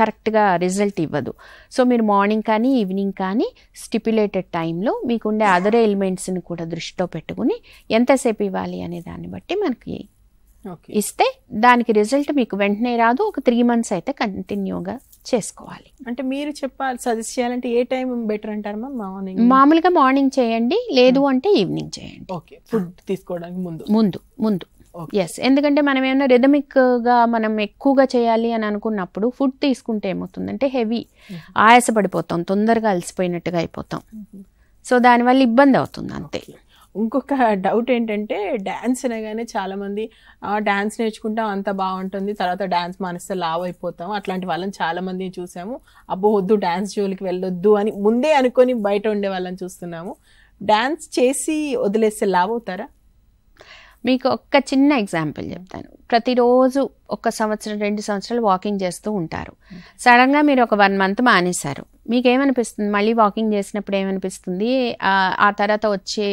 కరెక్ట్గా రిజల్ట్ ఇవ్వదు. సో మీరు మార్నింగ్ కానీ ఈవినింగ్ కానీ స్టిప్యులేటెడ్ టైంలో మీకుండే అదర్ ఎలిమెంట్స్ని కూడా దృష్టిలో పెట్టుకుని ఎంతసేపు ఇవ్వాలి అనే దాన్ని బట్టి మనకి ఇస్తే దానికి రిజల్ట్ మీకు వెంటనే రాదు, ఒక 3 months అయితే కంటిన్యూగా చేసుకోవాలి. అంటే మీరు చెప్పాలి, సజెస్ట్ చేయాలంటే ఏ టైం బెటర్ అంటారు? మామూలుగా మార్నింగ్ చేయండి, లేదు అంటే ఈవినింగ్ చేయండి. ఓకే, ఫుడ్ తీసుకోవడానికి ముందు ఎస్. ఎందుకంటే మనం ఏమైనా రిథమిక్గా మనం ఎక్కువగా చేయాలి అని అనుకున్నప్పుడు ఫుడ్ తీసుకుంటే ఏమవుతుందంటే హెవీ, ఆయాసపడిపోతాం, తొందరగా అలసిపోయినట్టుగా అయిపోతాం. సో దానివల్ల ఇబ్బంది అవుతుంది అంతే. ఇంకొక డౌట్ ఏంటంటే డ్యాన్స్ అనగానే చాలా మంది డ్యాన్స్ నేర్చుకుంటాం అంత బాగుంటుంది, తర్వాత డ్యాన్స్ మానేస్తే లావ్ అయిపోతాం, అట్లాంటి వాళ్ళని చాలా మందిని చూసాము. అబ్బో వద్దు, డ్యాన్స్ జోలికి వెళ్ళొద్దు అని ముందే అనుకొని బయట ఉండే వాళ్ళని చూస్తున్నాము. డాన్స్ చేసి వదిలేస్తే లావ్ అవుతారా? మీకు ఒక చిన్న ఎగ్జాంపుల్ చెప్తాను. ప్రతిరోజు 1 సంవత్సరం 2 సంవత్సరాలు వాకింగ్ చేస్తూ ఉంటారు. సడన్గా మీరు ఒక 1 month మానేశారు, మీకేమనిపిస్తుంది? మళ్ళీ వాకింగ్ చేసినప్పుడు ఏమనిపిస్తుంది? ఆ తర్వాత వచ్చే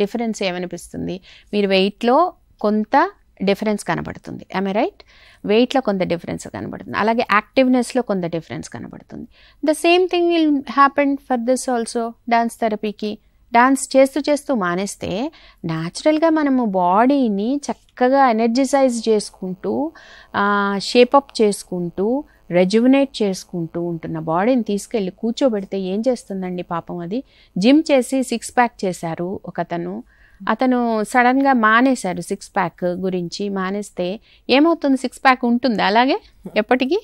డిఫరెన్స్ ఏమనిపిస్తుంది? మీరు వెయిట్లో కొంత డిఫరెన్స్ కనబడుతుంది, ఐ రైట్? వెయిట్లో కొంత డిఫరెన్స్ కనబడుతుంది, అలాగే యాక్టివ్నెస్లో కొంత డిఫరెన్స్ కనబడుతుంది. The same thing will happen for this also. Dance థెరపీకి డాన్స్ చేస్తూ మానేస్తే న్యాచురల్గా మనము బాడీని చక్కగా ఎనర్జిసైజ్ చేసుకుంటూ, షేపప్ చేసుకుంటూ, రెజ్యువనేట్ చేసుకుంటూ ఉంటున్న బాడీని తీసుకెళ్ళి కూర్చోబెడితే ఏం చేస్తుందండి పాపం? అది జిమ్ చేసి 6 pack చేశారు అతను సడన్గా మానేశారు. 6 pack గురించి మానేస్తే ఏమవుతుంది? 6 pack ఉంటుంది అలాగే ఎప్పటికీ.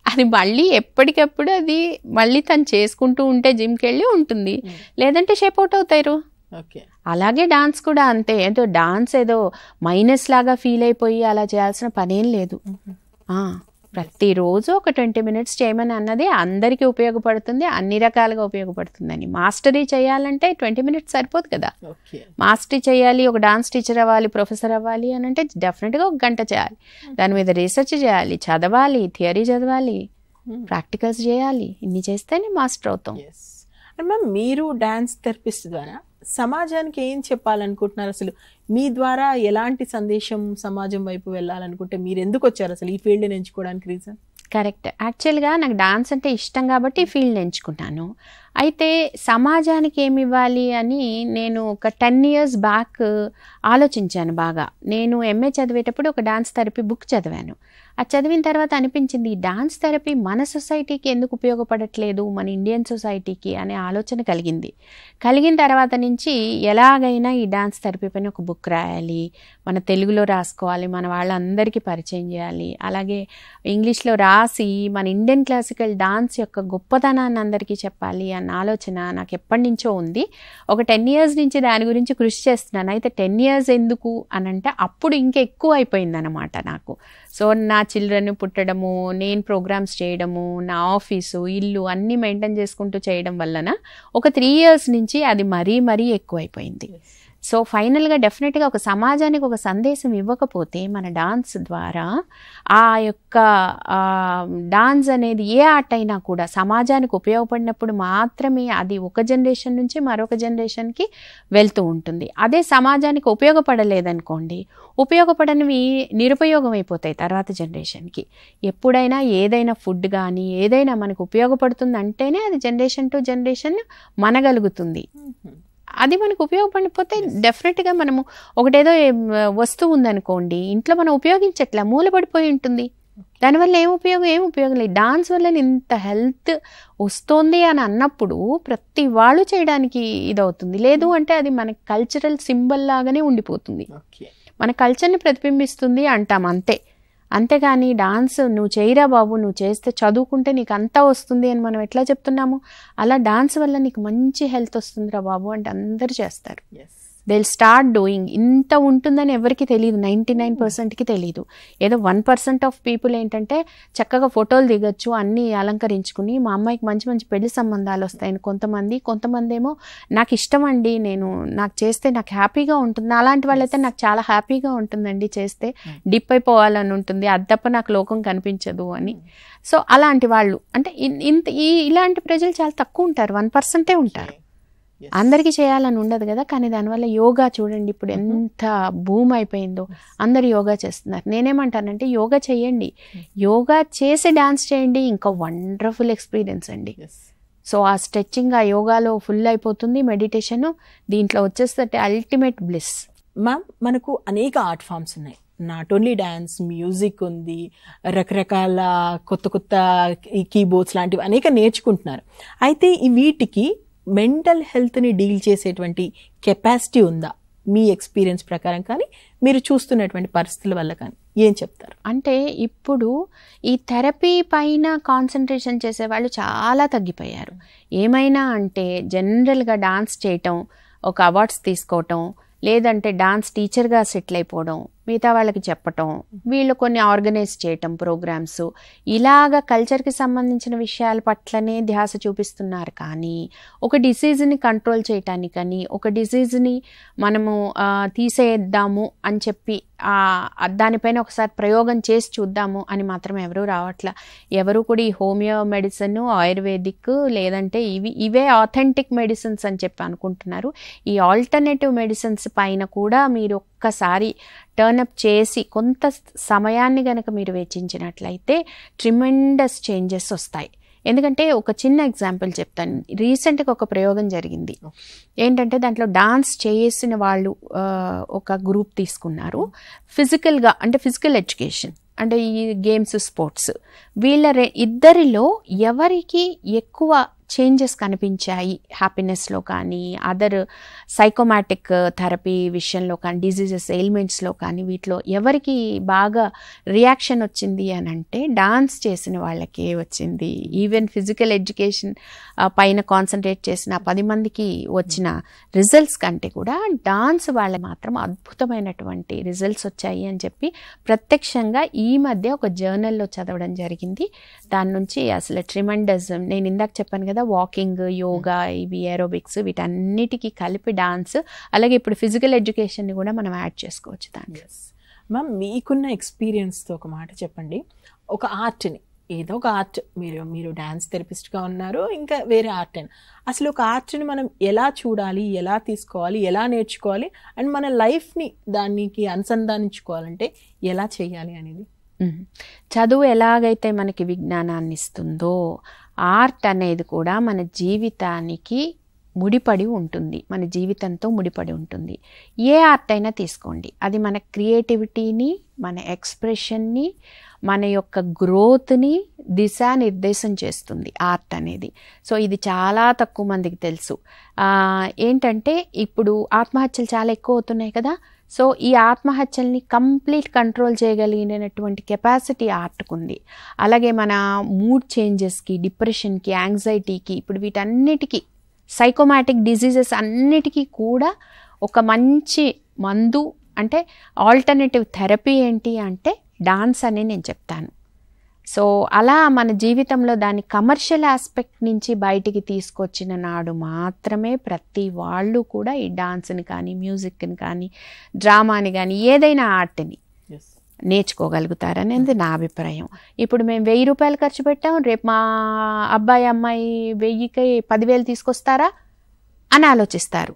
అది మళ్ళీ ఎప్పటికప్పుడు అది మళ్ళీ తను చేసుకుంటూ ఉంటే జిమ్కి వెళ్ళి ఉంటుంది, లేదంటే షేప్ అవుట్ అవుతారు. అలాగే డాన్స్ కూడా అంతే. ఏదో డాన్స్ ఏదో మైనస్ లాగా ఫీల్ అయిపోయి అలా చేయాల్సిన పనేం లేదు. ప్రతిరోజు ఒక 20 minutes చేయమని అన్నది అందరికీ ఉపయోగపడుతుంది, అన్ని రకాలుగా ఉపయోగపడుతుందని. మాస్టరీ చేయాలంటే 20 minutes సరిపోదు కదా. మాస్టరీ చేయాలి, ఒక డాన్స్ టీచర్ అవ్వాలి, ప్రొఫెసర్ అవ్వాలి అని అంటే డెఫినెట్గా 1 గంట చేయాలి. దాని మీద రీసెర్చ్ చేయాలి, చదవాలి, థియరీ చదవాలి, ప్రాక్టికల్స్ చేయాలి, ఇన్ని చేస్తేనే మాస్టర్ అవుతాం. అండ్ మ్యామ్, మీరు డాన్స్ థెరపిస్ట్ ద్వారా సమాజానికి ఏం చెప్పాలనుకుంటున్నారు? అసలు మీ ద్వారా ఎలాంటి సందేశం సమాజం వైపు వెళ్ళాలనుకుంటే మీరు ఎందుకు వచ్చారు అసలు ఈ ఫీల్డ్ని ఎంచుకోవడానికి రీజన్? కరెక్ట్. యాక్చువల్గా నాకు డాన్స్ అంటే ఇష్టం కాబట్టి ఈ ఫీల్డ్ ఎంచుకున్నాను. అయితే సమాజానికి ఏమి ఇవ్వాలి అని నేను ఒక 10 years బ్యాక్ ఆలోచించాను బాగా. నేను MA చదివేటప్పుడు ఒక డాన్స్ థెరపీ బుక్ చదివాను. అది చదివిన తర్వాత అనిపించింది, ఈ డాన్స్ థెరపీ మన సొసైటీకి ఎందుకు ఉపయోగపడట్లేదు, మన ఇండియన్ సొసైటీకి అనే ఆలోచన కలిగిన తర్వాత నుంచి ఎలాగైనా ఈ డాన్స్ థెరపీ పైన ఒక బుక్ రాయాలి, మన తెలుగులో రాసుకోవాలి, మన వాళ్ళందరికీ పరిచయం చేయాలి, అలాగే ఇంగ్లీష్లో రాసి మన ఇండియన్ క్లాసికల్ డాన్స్ యొక్క గొప్పతనాన్ని అందరికీ చెప్పాలి అన్న ఆలోచన నాకు ఎప్పటి నుంచో ఉంది. ఒక 10 years నుంచి దాని గురించి కృషి చేస్తున్నాను. అయితే 10 years ఎందుకు అని అంటే అప్పుడు ఇంకా ఎక్కువ అయిపోయింది అనమాట నాకు. సో నా చిల్డ్రన్ పుట్టడము, నేను ప్రోగ్రామ్స్ చేయడము, నా ఆఫీసు, ఇల్లు అన్నీ మెయింటైన్ చేసుకుంటూ చేయడం వలన ఒక 3 years నుంచి అది మరీ ఎక్కువైపోయింది. సో ఫైనల్గా డెఫినెట్గా ఒక సమాజానికి ఒక సందేశం ఇవ్వకపోతే మన డాన్స్ ద్వారా ఆ యొక్క డాన్స్ అనేది ఏ ఆర్ట్ అయినా కూడా సమాజానికి ఉపయోగపడినప్పుడు మాత్రమే అది ఒక జనరేషన్ నుంచి మరొక జనరేషన్కి వెళ్తూ ఉంటుంది. అదే సమాజానికి ఉపయోగపడలేదనుకోండి, ఉపయోగపడనివి నిరుపయోగం అయిపోతాయి తర్వాత జనరేషన్కి. ఎప్పుడైనా ఏదైనా ఫుడ్ కానీ ఏదైనా మనకు ఉపయోగపడుతుంది అంటేనే అది జనరేషన్ టు జనరేషన్ మనగలుగుతుంది. అది మనకు ఉపయోగపడిపోతే డెఫినెట్గా మనము ఒకటేదో వస్తువు ఉందనుకోండి, ఇంట్లో మనం ఉపయోగించట్లా, మూలపడిపోయి ఉంటుంది. దానివల్ల ఏం ఉపయోగం లేదు. డాన్స్ వల్ల ఇంత హెల్త్ వస్తుంది అని అన్నప్పుడు ప్రతి వాళ్ళు చేయడానికి ఇదవుతుంది. లేదు అంటే అది మన కల్చరల్ సింబల్ లాగానే ఉండిపోతుంది, మన కల్చర్ని ప్రతిబింబిస్తుంది అంటాం అంతే. అంతేగాని డాన్స్ నువ్వు చేయరా బాబు, నువ్వు చేస్తే చదువుకుంటే నీకు అంతా వస్తుంది అని మనం ఎట్లా చెప్తున్నాము, అలా డాన్స్ వల్ల నీకు మంచి హెల్త్ వస్తుందిరా బాబు అంటే అందరూ చేస్తారు. They will start doing. ఇంత ఉంటుందని ఎవరికి తెలియదు, 99%కి తెలియదు. ఏదో 1% ఆఫ్ పీపుల్ ఏంటంటే చక్కగా ఫోటోలు దిగొచ్చు, అన్నీ అలంకరించుకుని మా అమ్మాయికి మంచి మంచి పెళ్లి సంబంధాలు వస్తాయని కొంతమంది ఏమో నాకు ఇష్టం అండి, నాకు చేస్తే నాకు హ్యాపీగా ఉంటుంది. అలాంటి వాళ్ళైతే నాకు చాలా హ్యాపీగా ఉంటుందండి, చేస్తే డిప్ అయిపోవాలని ఉంటుంది, అది తప్ప నాకు లోకం కనిపించదు అని. సో అలాంటి వాళ్ళు అంటే ఇలాంటి ప్రజలు చాలా తక్కువ ఉంటారు, 1% ఉంటారు. అందరికీ చేయాలని ఉండదు కదా. కానీ దానివల్ల యోగా చూడండి ఇప్పుడు ఎంత బూమ్ అయిపోయిందో, అందరు యోగా చేస్తున్నారు. నేనేమంటానంటే యోగా చేయండి, యోగా చేసి డాన్స్ చేయండి, ఇంకా వండర్ఫుల్ ఎక్స్పీరియన్స్ అండి. సో ఆ స్ట్రెచ్చింగ్ ఆ యోగాలో ఫుల్ అయిపోతుంది, మెడిటేషన్ దీంట్లో వచ్చేస్తే అల్టిమేట్ బ్లిస్. మ్యామ్, మనకు అనేక ఆర్ట్ ఫామ్స్ ఉన్నాయి, నాట్ ఓన్లీ డ్యాన్స్, మ్యూజిక్ ఉంది, రకరకాల కొత్త కీబోర్డ్స్ లాంటివి అనేక నేర్చుకుంటున్నారు. అయితే వీటికి మెంటల్ హెల్త్ని డీల్ చేసేటువంటి కెపాసిటీ ఉందా మీ ఎక్స్పీరియన్స్ ప్రకారం, కానీ మీరు చూస్తున్నటువంటి పరిస్థితుల వల్ల కానీ ఏం చెప్తారు? అంటే ఇప్పుడు ఈ థెరపీ పైన కాన్సన్ట్రేషన్ చేసే వాళ్ళు చాలా తగ్గిపోయారు. ఏమైనా అంటే జనరల్గా డాన్స్ చేయటం, ఒక అవార్డ్స్ తీసుకోవటం, లేదంటే డాన్స్ టీచర్గా సెటిల్ అయిపోవడం, మిగతా వాళ్ళకి చెప్పటం, వీళ్ళు కొన్ని ఆర్గనైజ్ చేయటం ప్రోగ్రామ్స్, ఇలాగ కల్చర్కి సంబంధించిన విషయాల పట్లనే ధ్యాస చూపిస్తున్నారు. కానీ ఒక డిసీజ్ని కంట్రోల్ చేయటానికని, ఒక డిసీజ్ని మనము తీసేద్దాము అని చెప్పి దానిపైన ఒకసారి ప్రయోగం చేసి చూద్దాము అని మాత్రం ఎవరూ రావట్లా. ఎవరు కూడా ఈ హోమియో మెడిసిన్, ఆయుర్వేదిక్, లేదంటే ఇవే ఆథెంటిక్ మెడిసిన్స్ అని చెప్పి అనుకుంటున్నారు. ఈ ఆల్టర్నేటివ్ మెడిసిన్స్ పైన కూడా మీరు ఒక్కసారి టర్నప్ చేసి కొంత సమయాన్ని గనక మీరు వెచ్చించినట్లయితే ట్రిమెండస్ చేంజెస్ వస్తాయి. ఎందుకంటే ఒక చిన్న ఎగ్జాంపుల్ చెప్తాను. రీసెంట్గా ఒక ప్రయోగం జరిగింది. ఏంటంటే దాంట్లో డాన్స్ చేసిన వాళ్ళు ఒక గ్రూప్ తీసుకున్నారు. ఫిజికల్గా అంటే ఫిజికల్ ఎడ్యుకేషన్ అంటే ఈ గేమ్స్, స్పోర్ట్స్, ఇద్దరిలో ఎవరికి ఎక్కువ చేంజెస్ కనిపించాయి హ్యాపీనెస్లో కానీ, అదర్ సైకోమాటిక్ థెరపీ విషయంలో కానీ, డిజీజెస్, ఎయిల్మెంట్స్లో కానీ, వీటిలో ఎవరికి బాగా రియాక్షన్ వచ్చింది అని అంటే డాన్స్ చేసిన వాళ్ళకే వచ్చింది. ఈవెన్ ఫిజికల్ ఎడ్యుకేషన్ పైన కాన్సన్ట్రేట్ చేసిన 10 మందికి వచ్చిన రిజల్ట్స్ కంటే కూడా డాన్స్ వాళ్ళ మాత్రం అద్భుతమైనటువంటి రిజల్ట్స్ వచ్చాయి అని చెప్పి ప్రత్యక్షంగా ఈ మధ్య ఒక జర్నల్లో చదవడం జరిగింది. దాని నుంచి అసలు ట్రిమెండస్, నేను ఇందాక చెప్పాను కదా, వాకింగ్, యోగా, ఇవి ఏరోబిక్స్, వీటన్నిటికీ కలిపి డాన్స్, అలాగే ఇప్పుడు ఫిజికల్ ఎడ్యుకేషన్ని కూడా మనం యాడ్ చేసుకోవచ్చు దాంట్లో. మ్యామ్, మీకున్న ఎక్స్పీరియన్స్తో ఒక మాట చెప్పండి. ఒక ఆర్ట్ని ఏదో ఒక ఆర్ట్, మీరు డాన్స్ థెరపిస్ట్గా ఉన్నారు, ఇంకా వేరే ఆర్ట్ అయినా, అసలు ఒక ఆర్ట్ని మనం ఎలా చూడాలి, ఎలా తీసుకోవాలి, ఎలా నేర్చుకోవాలి, అండ్ మన లైఫ్ని దానికి అనుసంధానించుకోవాలంటే ఎలా చేయాలి అనేది. చదువు ఎలాగైతే మనకి విజ్ఞానాన్ని ఇస్తుందో, ఆర్ట్ అనేది కూడా మన జీవితానికి ముడిపడి ఉంటుంది, మన జీవితంతో ముడిపడి ఉంటుంది. ఏ ఆర్ట్ అయినా తీసుకోండి, అది మన క్రియేటివిటీని, మన ఎక్స్ప్రెషన్ని, మన యొక్క గ్రోత్ని దిశానిర్దేశం చేస్తుంది ఆర్ట్ అనేది. సో ఇది చాలా తక్కువ మందికి తెలుసు. ఏంటంటే ఇప్పుడు ఆత్మహత్యలు చాలా ఎక్కువ అవుతున్నాయి కదా. సో ఈ ఆత్మహత్యల్ని కంప్లీట్ కంట్రోల్ చేయగలిగినటువంటి కెపాసిటీ ఆర్ట్కు ఉంది. అలాగే మన మూడ్ చేంజెస్కి, డిప్రెషన్కి, యాంగ్జైటీకి, ఇప్పుడు వీటన్నిటికీ సైకోమాటిక్ డిజీజెస్ అన్నిటికీ కూడా ఒక మంచి మందు అంటే ఆల్టర్నేటివ్ థెరపీ ఏంటి అంటే డాన్స్ అని నేను చెప్తాను. సో అలా మన జీవితంలో దాని కమర్షియల్ ఆస్పెక్ట్ నుంచి బయటికి తీసుకొచ్చిన నాడు మాత్రమే ప్రతి వాళ్ళు కూడా ఈ డాన్స్ని కానీ, మ్యూజిక్ని కానీ, డ్రామాని కానీ, ఏదైనా ఆర్ట్ని నేర్చుకోగలుగుతారనేది నా అభిప్రాయం. ఇప్పుడు మేము 1000 రూపాయలు ఖర్చు పెట్టాం, రేపు మా అబ్బాయి అమ్మాయి 1000కి 10,000 తీసుకొస్తారా అని ఆలోచిస్తారు.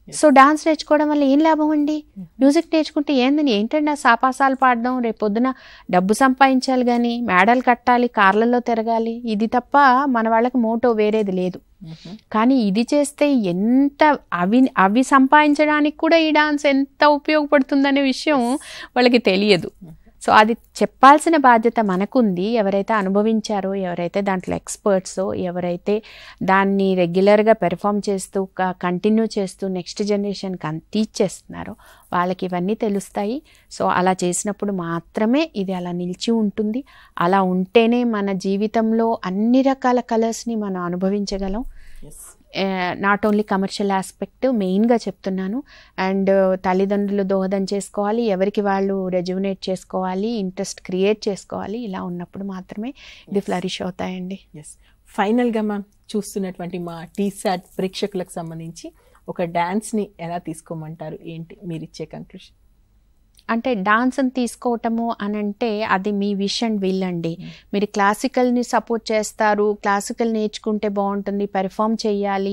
సో డాన్స్ నేర్చుకోవడం వల్ల ఏం లాభం అండి? మ్యూజిక్ నేర్చుకుంటే ఏంటండి ఆ సాపాసాలు పాడడం, రేపు పొద్దున డబ్బు సంపాదించాలి కానీ, మేడలు కట్టాలి, కార్లలో తిరగాలి, ఇది తప్ప మన వాళ్ళకి మోటో వేరేది లేదు. కానీ ఇది చేస్తే ఎంత అవి సంపాదించడానికి కూడా ఈ డాన్స్ ఎంత ఉపయోగపడుతుందనే విషయం వాళ్ళకి తెలియదు. సో అది చెప్పాల్సిన బాధ్యత మనకుంది. ఎవరైతే అనుభవించారో, ఎవరైతే దాంట్లో ఎక్స్పర్ట్సో, ఎవరైతే దాన్ని రెగ్యులర్గా పెర్ఫామ్ చేస్తూ కంటిన్యూ చేస్తూ నెక్స్ట్ జనరేషన్కి టీచ్ చేస్తున్నారో వాళ్ళకి ఇవన్నీ తెలుస్తాయి. సో అలా చేసినప్పుడు మాత్రమే ఇది అలా నిలిచి ఉంటుంది. అలా ఉంటేనే మన జీవితంలో అన్ని రకాల కలర్స్ని మనం అనుభవించగలం. నాట్ ఓన్లీ కమర్షియల్ ఆస్పెక్ట్ మెయిన్గా చెప్తున్నాను. అండ్ తల్లిదండ్రులు దోహదం చేసుకోవాలి, ఎవరికి వాళ్ళు రెజ్యునేట్ చేసుకోవాలి, ఇంట్రెస్ట్ క్రియేట్ చేసుకోవాలి. ఇలా ఉన్నప్పుడు మాత్రమే ఇది ఫ్లరిష్ అవుతాయండి. ఫైనల్గా మ్యామ్, చూస్తున్నటువంటి మా టీసాట్ ప్రేక్షకులకు సంబంధించి ఒక డాన్స్ని ఎలా తీసుకోమంటారు, ఏంటి మీరు ఇచ్చే కంక్లూషన్? అంటే డాన్స్ని తీసుకోవటము అని అంటే అది మీ విష్ అండ్ విల్ అండి. మీరు క్లాసికల్ని సపోర్ట్ చేస్తారు, క్లాసికల్ నేర్చుకుంటే బాగుంటుంది, పెర్ఫామ్ చేయాలి,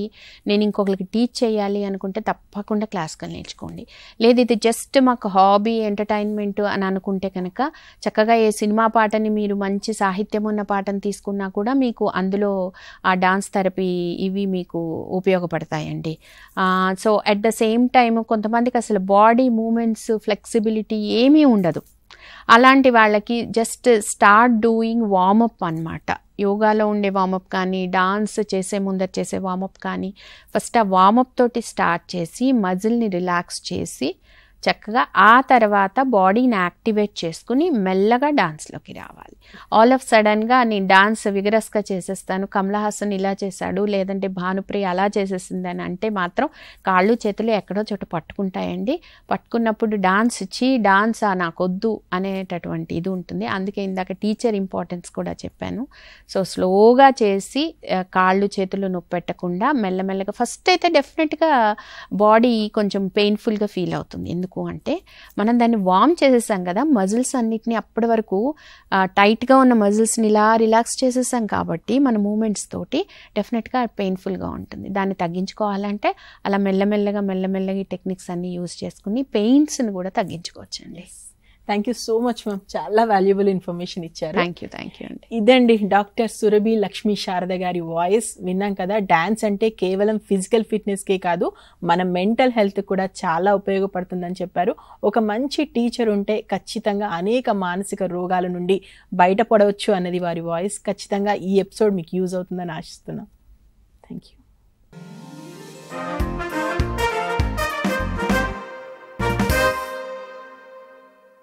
నేను ఇంకొకరికి టీచ్ చేయాలి అనుకుంటే తప్పకుండా క్లాసికల్ నేర్చుకోండి. లేదు ఇది జస్ట్ మాకు హాబీ, ఎంటర్టైన్మెంట్ అని అనుకుంటే కనుక చక్కగా ఏ సినిమా పాటని మీరు మంచి సాహిత్యం ఉన్న పాటను తీసుకున్నా కూడా మీకు అందులో ఆ డాన్స్ థెరపీ ఇవి మీకు ఉపయోగపడతాయండి. So at the same time కొంతమందికి అసలు బాడీ మూమెంట్స్, ఫ్లెక్సిబిలిటీ ఏమీ ఉండదు. అలాంటి వాళ్ళకి జస్ట్ స్టార్ట్ డూయింగ్ వార్మప్ అన్నమాట. యోగాలో ఉండే వార్మప్ కానీ, డాన్స్ చేసే ముందర చేసే వార్మప్ కానీ, ఫస్ట్ ఆ వార్మప్ తోటి స్టార్ట్ చేసి మజిల్ని రిలాక్స్ చేసి చక్కగా ఆ తర్వాత బాడీని యాక్టివేట్ చేసుకుని మెల్లగా డాన్స్లోకి రావాలి. ఆల్ ఆఫ్ సడన్గా నేను డాన్స్ విగరస్గా చేసేస్తాను, కమల్ హాసన్ ఇలా చేశాడు, లేదంటే భానుప్రియ అలా చేసేసిందని అంటే మాత్రం కాళ్ళు చేతులు ఎక్కడో చోట పట్టుకుంటాయండి. పట్టుకున్నప్పుడు డాన్స్ నాకొద్దు అనేటటువంటి ఇది ఉంటుంది. అందుకే ఇందాక టీచర్ ఇంపార్టెన్స్ కూడా చెప్పాను. సో స్లోగా చేసి కాళ్ళు చేతులు నొప్పి పెట్టకుండా మెల్లమెల్లగా ఫస్ట్ అయితే డెఫినెట్గా బాడీ కొంచెం పెయిన్ఫుల్గా ఫీల్ అవుతుంది. ఎందుకు అంటే మనం దాన్ని వార్మ్ చేసేసాం కదా, మజిల్స్ అన్నిటిని అప్పటి వరకు టైట్గా ఉన్న మజిల్స్ని ఇలా రిలాక్స్ చేసేసాం కాబట్టి మన మూమెంట్స్ తోటి డెఫినెట్గా పెయిన్ఫుల్గా ఉంటుంది. దాన్ని తగ్గించుకోవాలంటే అలా మెల్లమెల్లగా ఈ టెక్నిక్స్ అన్ని యూజ్ చేసుకుని పెయిన్స్ని కూడా తగ్గించుకోవచ్చండి. Thank you so much ma'am, చాలా వాల్యుబుల్ ఇన్ఫర్మేషన్ ఇచ్చారు. థ్యాంక్ యూ అండి. ఇదండి డాక్టర్ సురభి లక్ష్మీ శారద గారి వాయిస్. విన్నాం కదా, డాన్స్ అంటే కేవలం ఫిజికల్ ఫిట్నెస్కే కాదు, మన మెంటల్ హెల్త్ కూడా చాలా ఉపయోగపడుతుందని చెప్పారు. ఒక మంచి టీచర్ ఉంటే ఖచ్చితంగా అనేక మానసిక రోగాల నుండి బయటపడవచ్చు అన్నది వారి వాయిస్. ఖచ్చితంగా ఈ ఎపిసోడ్ మీకు యూజ్ అవుతుందని ఆశిస్తున్నాం. Thank you.